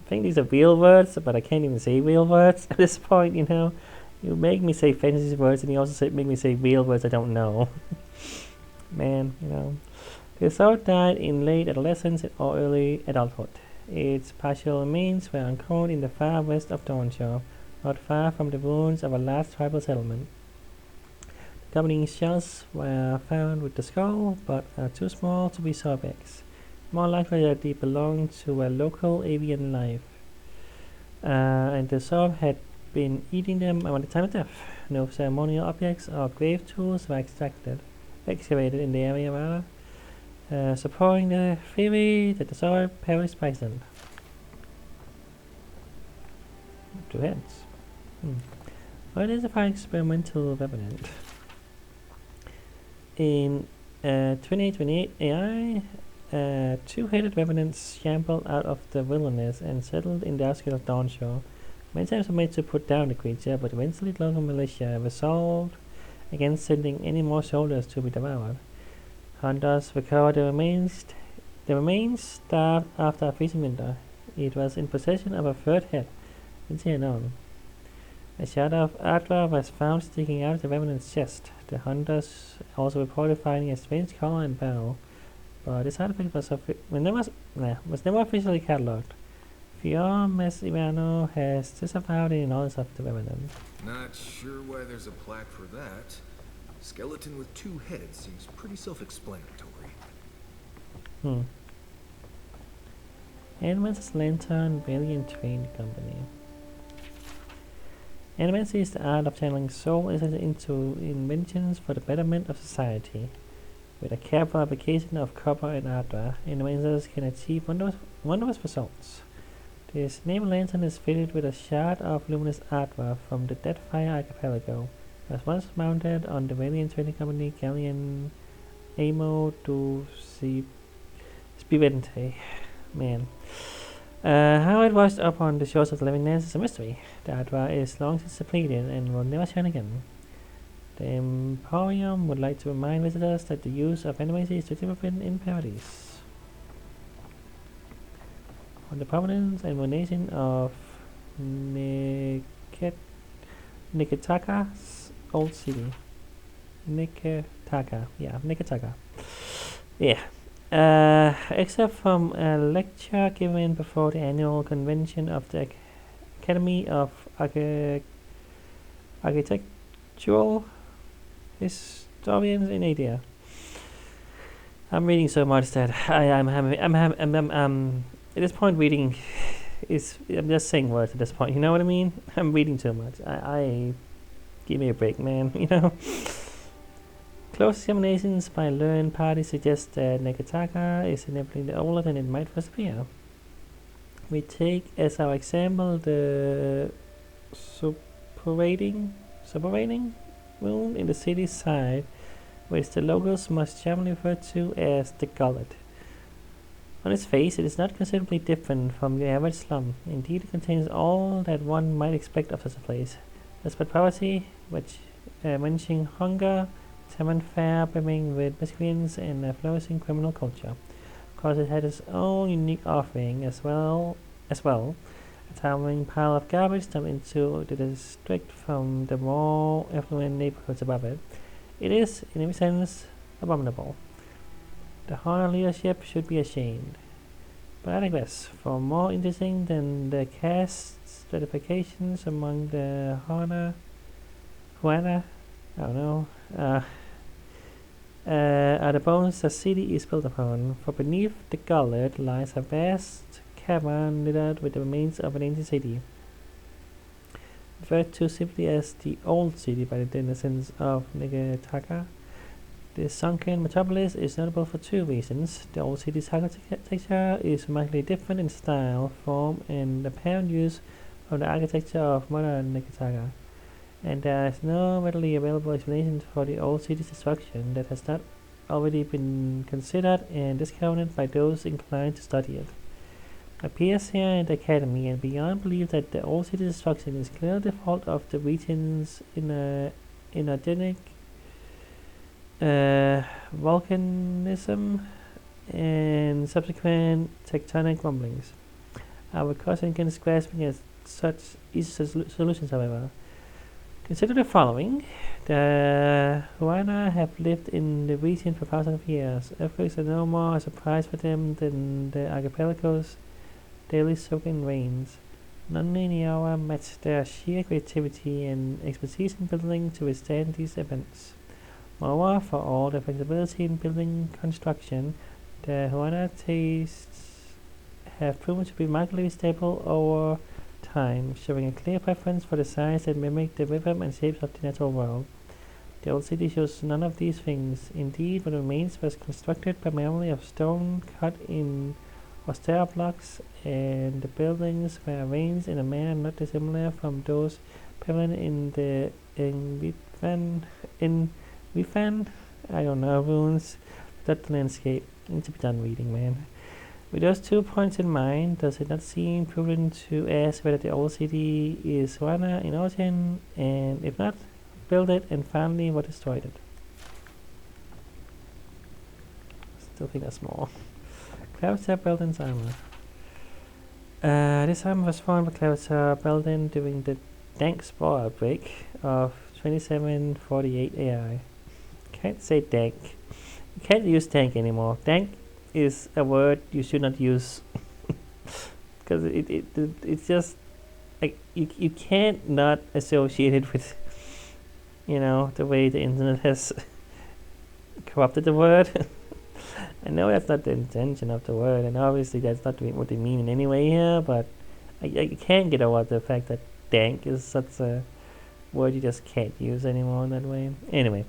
A: think these are real words, but I can't even say real words at this point, you know. You make me say fantasy words, and you also make me say real words I don't know. Man, you know. The sword died in late adolescence or early adulthood. Its partial remains were uncovered in the far west of Dawnshore, not far from the ruins of a large tribal settlement. The accompanying shells were found with the skull, but are too small to be sawbags. More likely that they belonged to a local avian life, and the saw had been eating them around the time of death. No ceremonial objects or grave tools were excavated in the area, rather, supporting the theory that the saw perished by accident. 2 heads. Unidentified experimental revenant. In 2828 AI, 2-headed revenants shambled out of the wilderness and settled in the outskirts of Dawnshore. Many attempts were made to put down the creature, but eventually the local militia resolved against sending any more soldiers to be devoured. Hunters recovered the remains starved after a freezing winter. It was in possession of a 3rd head. Didn't see it known. A shard of artwork was found sticking out of the revenant's chest. The hunters also reported finding a strange collar and barrel, but this artifact was never officially catalogued. Fior Mesivano has disavowed any knowledge of the revenant.
D: Not sure why there's a plaque for that. Skeleton with 2 heads seems pretty self-explanatory.
A: Animance's Lantern Valiant Train Company. Animance is the art of channeling soul essence into inventions for the betterment of society. With a careful application of copper and artwork, animancers can achieve wondrous results. This naval lantern is fitted with a shard of luminous artwork from the Deadfire Archipelago. It was once mounted on the Valiant Trading Company galleon Amo do Spivente. Man. How it washed up on the shores of the Living Lands is a mystery. The artwork is long since depleted and will never shine again. The Emporium would like to remind visitors that the use of animacy is strictly forbidden in Paradise. On the provenance and donation of Nikitaka's old city. Nikitaka. Yeah, Nikitaka. Yeah. Except from a lecture given before the annual convention of the Academy of Architectural Historians in India. I'm reading so much that I'm at this point reading I'm just saying words at this point. You know what I mean? I'm reading too much. I give me a break, man. You know. Close examinations by learned parties suggest that Nagataka is significantly older than it might first appear. We take as our example the suppurating room in the city side, which the locals most commonly refer to as the gullet. On its face, it is not considerably different from the average slum. Indeed, it contains all that one might expect of such a place. Despite poverty, mentioning hunger, Taman Fair brimming with miscreants and a flourishing criminal culture. Of course, it had its own unique offering as well, a towering pile of garbage dumped into the district from the more affluent neighborhoods above it. It is, in every sense, abominable. The Honor leadership should be ashamed. But I digress. For more interesting than the caste stratifications among the Huana, I don't know, are the bones the city is built upon. For beneath the gullet lies a vast cavern littered with the remains of an ancient city, referred to simply as the Old City by the denizens of Nagataka. The sunken metropolis is notable for two reasons. The Old City's architecture is remarkably different in style, form, and apparent use from the architecture of modern Nagataka, and there is no readily available explanation for the Old City's destruction that has not already been considered and discounted by those inclined to study it. It appears here in the Academy and beyond belief that the Old City's destruction is clearly the fault of the region's inorganic volcanism and subsequent tectonic rumblings. I would caution against grasping at such easy solutions, however. Consider the following. The Huana have lived in the region for thousands of years. Earthquakes are no more a surprise for them than the archipelago's daily soaking rains. None in the hour match their sheer creativity and expertise in building to withstand these events. Moreover, for all the flexibility in building construction, the Huana tastes have proven to be remarkably stable over time, showing a clear preference for designs that mimic the rhythm and shapes of the natural world. The Old City shows none of these things. Indeed, what remains was constructed primarily of stone cut in austere blocks, and the buildings were arranged in a manner not dissimilar from those prevalent in the ruins that the landscape. Needs to be done reading, man. With those 2 points in mind, does it not seem prudent to ask whether the Old City is Huana in origin, and if not, build it, and finally what destroyed it? Still think that's small. Clavister Belden's armor. This armor was formed by Clavister Belden during the Dank Spore outbreak of 2748 AI. Can't say dank. You can't use dank anymore. Dank is a word you should not use because it's just like you can't not associate it with the way the internet has corrupted the word. I know that's not the intention of the word, and obviously that's not what they mean in any way here, but I can't get over the fact that dank is such a word you just can't use anymore in that way. Anyway,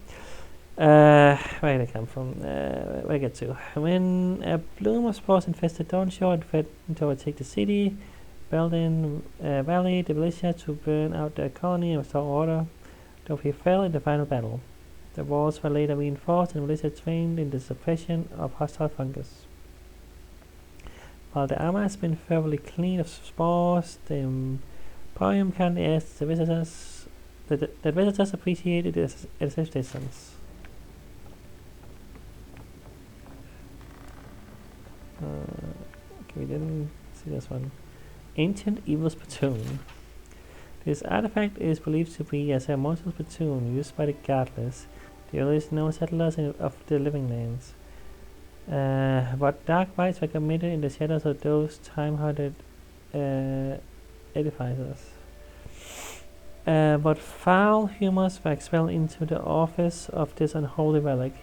A: where did I come from? Where I get to? When a bloom of spores infested Dawnshore and threatened to overtake the city, Belden rallied the militia to burn out the colony and restore order, though he fell in the final battle. The walls were later reinforced and militia trained in the suppression of hostile fungus. While the armor has been thoroughly cleaned of spores, the Emporium kindly asks the visitors that visitors appreciate it at a safe distance. Okay, we didn't see this one. Ancient Evil Spittoon. This artifact is believed to be a ceremonial platoon used by the Godless, the earliest known settlers of the Living Lands. What dark rites were committed in the shadows of those time-haunted edifices. What foul humors were expelled into the office of this unholy relic.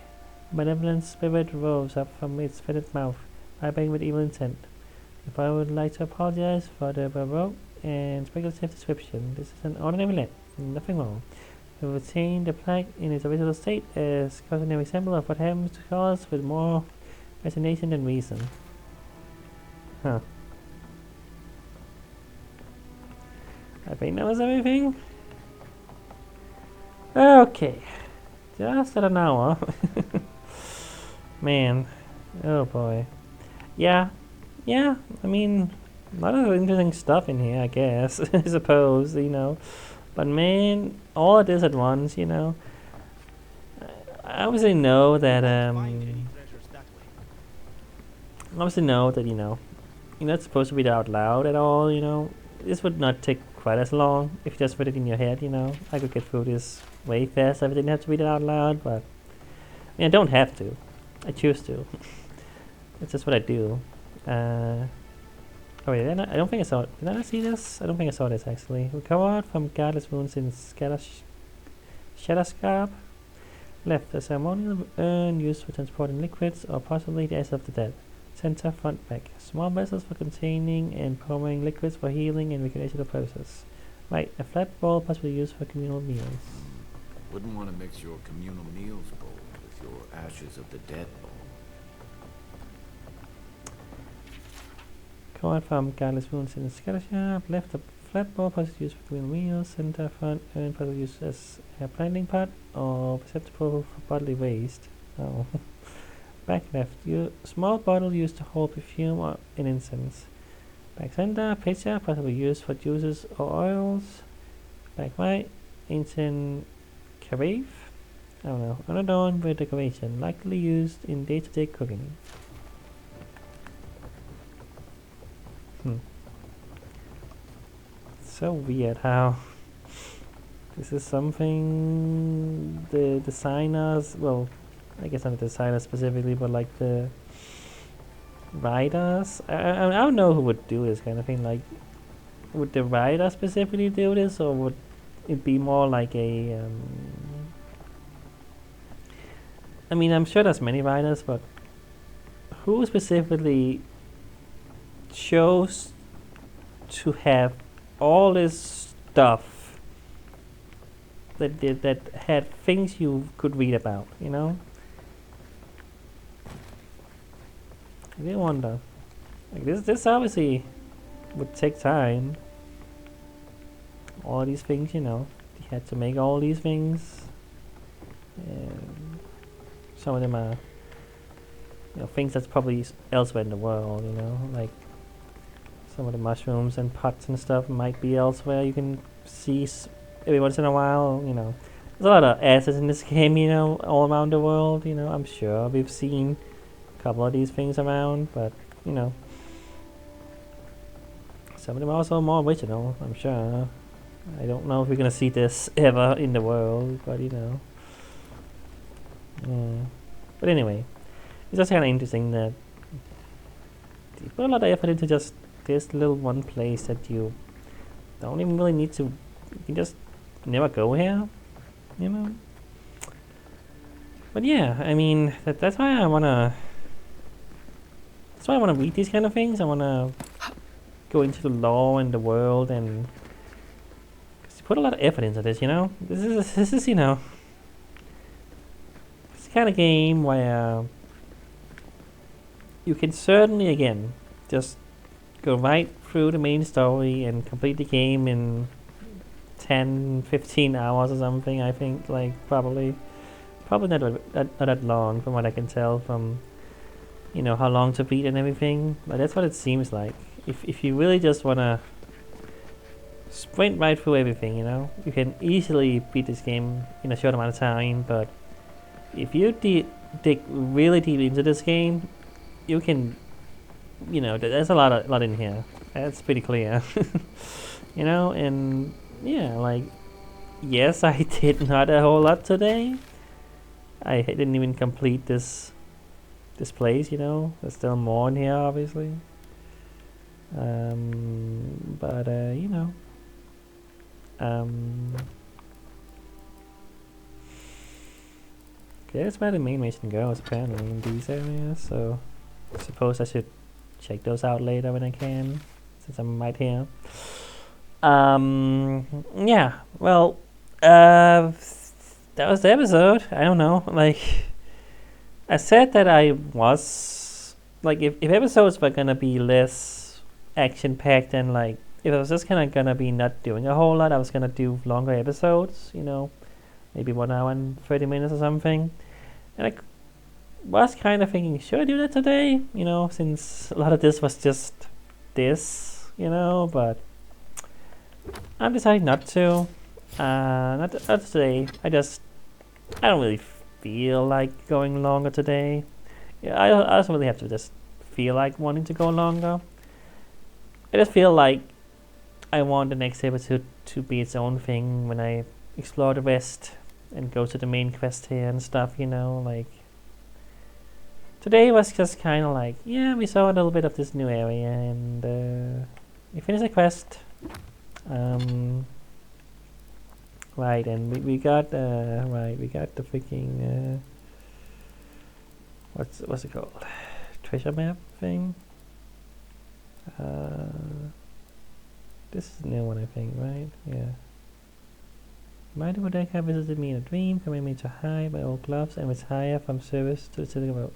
A: Malevolent spirit rose up from its fetid mouth, vibrating with evil intent. If I would like to apologize for the baroque and speculative description, this is an ordinary lamp, nothing wrong. We retain the plaque in its original state as a cautionary symbol of what happens to scholars with more imagination than reason. Huh. I think that was everything. Okay. Just at an hour. Man. Oh boy. Yeah. Yeah, I mean, a lot of interesting stuff in here, I guess. I suppose, you know. But man, all of this at once, you know. I obviously know that, you know, you're not supposed to read it out loud at all, you know. This would not take quite as long if you just read it in your head, you know. I could get through this way faster if I didn't have to read it out loud, but I mean, I don't have to. I choose to. It's just what I do. Oh wait, I don't think I saw it. Did I not see this? I don't think I saw this actually. Recovered from godless wounds in Shadowscarp. Left, a ceremonial urn used for transporting liquids or possibly the ashes of the dead. Center, front, back. Small vessels for containing and pouring liquids for healing and recreational purposes. Right, a flat bowl possibly used for communal meals.
H: Wouldn't want to mix your communal meals bowl with your ashes of the dead bowl.
A: Recovered from godless wounds in Shadowscarp. Left, a flat bowl possibly used for communal meals. Center, front, urn possibly used as a planting pot or receptacle for bodily waste. Oh. Back left, small bottle used to hold perfume or an incense. Back center, pitcher possibly used for juices or oils. Back right, ancient carafe. I don't know, unadorned with decoration, likely used in day-to-day cooking. So weird how this is something the designers, well, I guess not the designers specifically, but like the writers. I don't know who would do this kind of thing. Like, would the writer specifically do this, or would it be more like a? I mean, I'm sure there's many writers, but who specifically chose to have all this stuff that had things you could read about, you know? I do wonder. Like this obviously would take time. All these things, you know, they had to make all these things. And some of them are, you know, things that's probably elsewhere in the world, you know, like some of the mushrooms and pots and stuff might be elsewhere. You can see every once in a while, you know. There's a lot of assets in this game, you know, all around the world, you know. I'm sure we've seen a couple of these things around, but, you know, some of them are also more original, I'm sure. I don't know if we're gonna see this ever in the world, but, you know. But anyway, it's just kind of interesting that you put a lot of effort into just this little one place that you don't even really need to. You can just never go here, you know. But yeah, I mean that's why I wanna. That's why I wanna read these kind of things. I wanna go into the lore and the world, and put a lot of effort into this. You know, this is you know, it's the kind of game where you can certainly again just go right through the main story and complete the game in 10-15 hours or something. I think, like, probably not that long from what I can tell from, you know, how long to beat and everything, but that's what it seems like. If you really just want to sprint right through everything, you know, you can easily beat this game in a short amount of time. But if you dig really deep into this game, you can, you know, there's a lot in here. That's pretty clear. You know, and yeah, like, yes, I did not a whole lot today. I didn't even complete this place, you know. There's still more in here, obviously. But you know, okay, that's where the main mission goes, apparently, in these areas. So I suppose I should check those out later when I can, since I'm right here. Yeah, well, that was the episode. I don't know, like, I said that I was, like, if episodes were gonna be less action-packed and, like, if I was just kind of gonna be not doing a whole lot, I was gonna do longer episodes, you know, maybe 1 hour and 30 minutes or something. And I was kind of thinking, should I do that today? You know, since a lot of this was just this, you know, but I'm deciding not to. Not today. I don't really feel like going longer today. Yeah, I also really have to just feel like wanting to go longer. I just feel like I want the next episode to be its own thing when I explore the rest and go to the main quest here and stuff, you know, like. Today was just kind of like, yeah, we saw a little bit of this new area and we finished the quest. Right, and we got we got the freaking what's it called? Treasure map thing. This is a new one, I think, right? Yeah. My Bodeka visited me in a dream, commanding me to hide my old gloves and retire from service to the city road.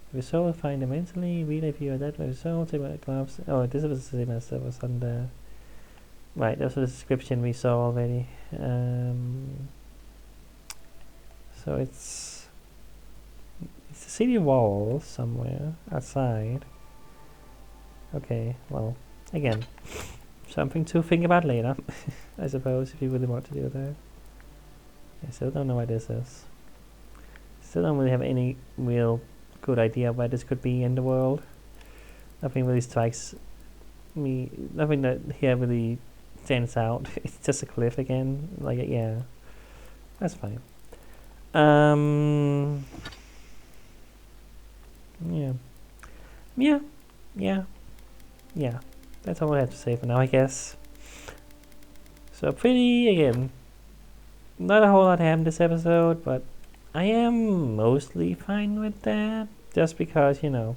A: If you so find them mentally, read if you are that way, so take my gloves. Oh, this was the same as that was on the. Right, that's the description we saw already. So it's the city wall somewhere outside. Okay, well, again, something to think about later, I suppose, if you really want to do that. I still don't know why this is. Still don't really have any real good idea where this could be in the world. Nothing really strikes me. Nothing that here really stands out. It's just a cliff again. Like, yeah, that's fine. Yeah. That's all I have to say for now, I guess. So again, not a whole lot happened this episode, but I am mostly fine with that. Just because, you know,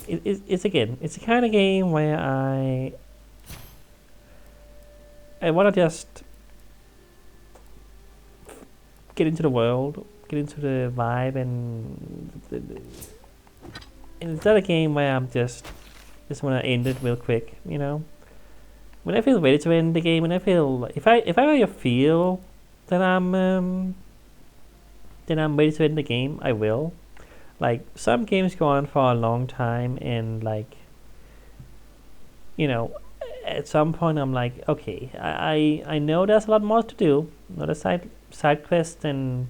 A: it's the kind of game where I want to just get into the world, get into the vibe, and it's not a game where I'm just want to end it real quick, you know. When I feel ready to end the game, when I feel if I feel that I'm ready to end the game, I will. Like, some games go on for a long time, and, like, you know, at some point I'm like, okay, I know there's a lot more to do. Another side quest and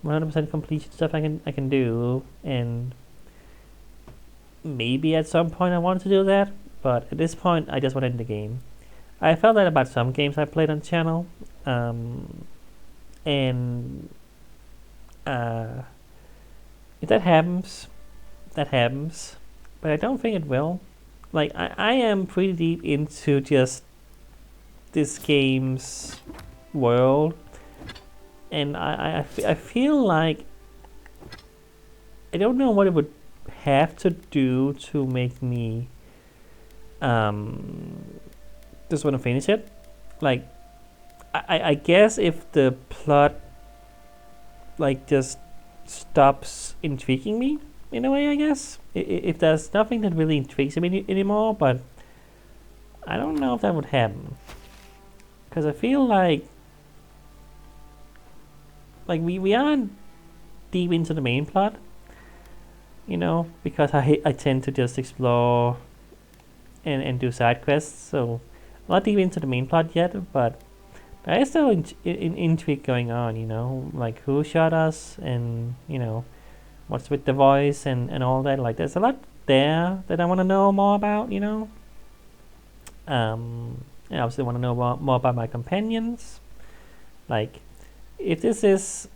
A: 100% completion stuff I can do, and maybe at some point I want to do that, but at this point I just want to end the game. I felt that about some games I played on the channel, and if that happens, but I don't think it will. Like, I am pretty deep into just this game's world, and I feel like I don't know what it would have to do to make me just want to finish it. Like, I guess if the plot, like, just stops intriguing me in a way, I guess. If there's nothing that really intrigues me anymore, but I don't know if that would happen. Because I feel like we aren't deep into the main plot, you know, because I tend to just explore and do side quests, so I'm not deep into the main plot yet, but there is still intrigue going on, you know, like who shot us, and, you know, what's with the voice and all that. Like, there's a lot there that I want to know more about, you know. And I obviously want to know more about my companions. Like, if this is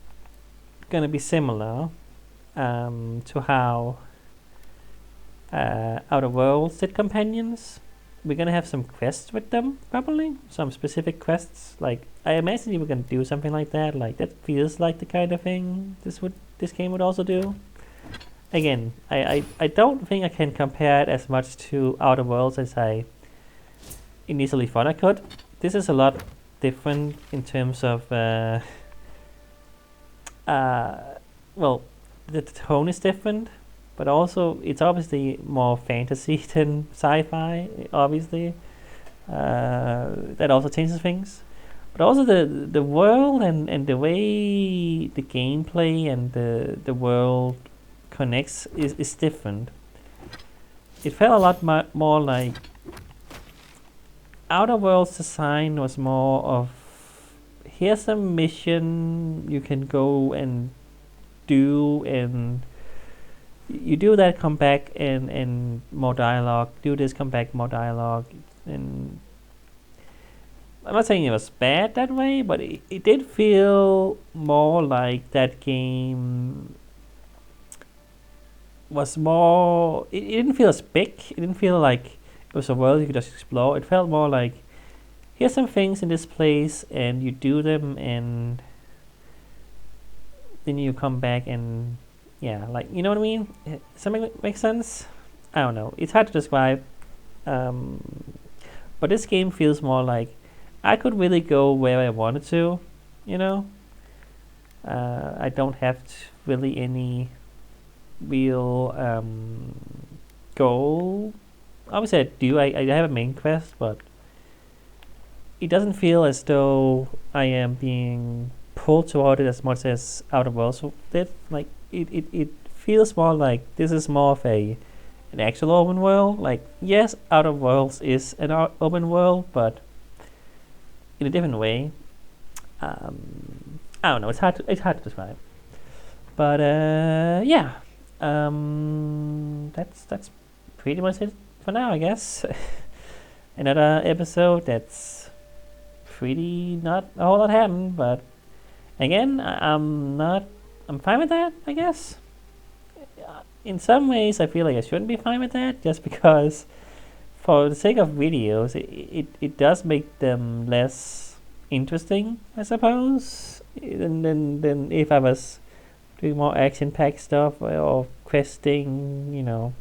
A: gonna be similar to how Outer Worlds did companions, we're gonna have some quests with them, probably some specific quests. Like, I imagine you were gonna do something like that. Like, that feels like the kind of thing this game would also do. Again, I don't think I can compare it as much to Outer Worlds as I initially thought I could. This is a lot different in terms of well, the tone is different, but also it's obviously more fantasy than sci-fi, obviously. That also changes things. But also the world and the way the gameplay and the world connects is different. It felt a lot more like Outer Worlds design was more of, here's a mission you can go and do, and you do that, come back, and more dialogue, do this, come back, more dialogue. And I'm not saying it was bad that way, but it did feel more like that game was more, it didn't feel as big, it didn't feel like it was a world you could just explore. It felt more like, here's some things in this place, and you do them, and then you come back, and yeah, like, you know what I mean? Something makes sense? I don't know. It's hard to describe. But this game feels more like I could really go where I wanted to, you know? I don't have really any real goal. Obviously I do. I have a main quest, but it doesn't feel as though I am being pulled toward it as much as Outer Worlds did. Like, it feels more like this is more of an actual open world. Like, yes, Outer Worlds is an open world, but in a different way. I don't know. It's hard to describe. But yeah, that's pretty much it for now, I guess. Another episode that's pretty not a whole lot happened, but again, I'm fine with that, I guess. In some ways, I feel like I shouldn't be fine with that, just because for the sake of videos, it does make them less interesting, I suppose, than if I was doing more action-packed stuff or questing, you know.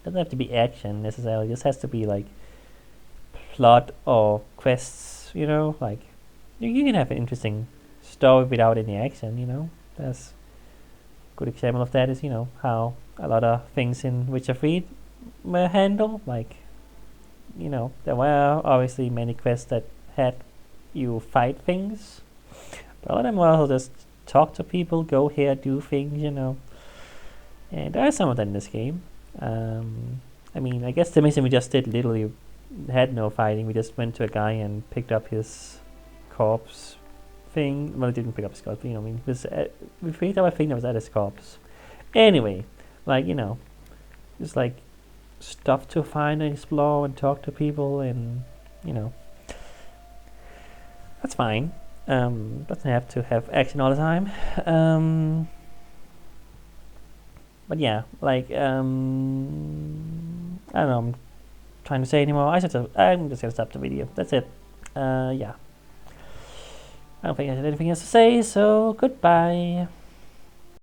A: Doesn't have to be action necessarily, it just has to be like plot or quests, you know. Like, you can have an interesting story without any action, you know. That's a good example of that is, you know, how a lot of things in Witcher 3 were handled. Like, you know, there were obviously many quests that had you fight things, but a lot of them were also just talk to people, go here, do things, you know. And there are some of that in this game. I mean, I guess the mission we just did literally had no fighting. We just went to a guy and picked up his corpse thing. Well, it didn't pick up his corpse, but, you know, I mean, we picked up a thing that was at his corpse. Anyway, like, you know, just like stuff to find and explore and talk to people, and, you know, that's fine. Doesn't have to have action all the time. But yeah, like, I don't know, I'm trying to say anymore. I'm just gonna stop the video. That's it. Yeah. I don't think I have anything else to say, so goodbye.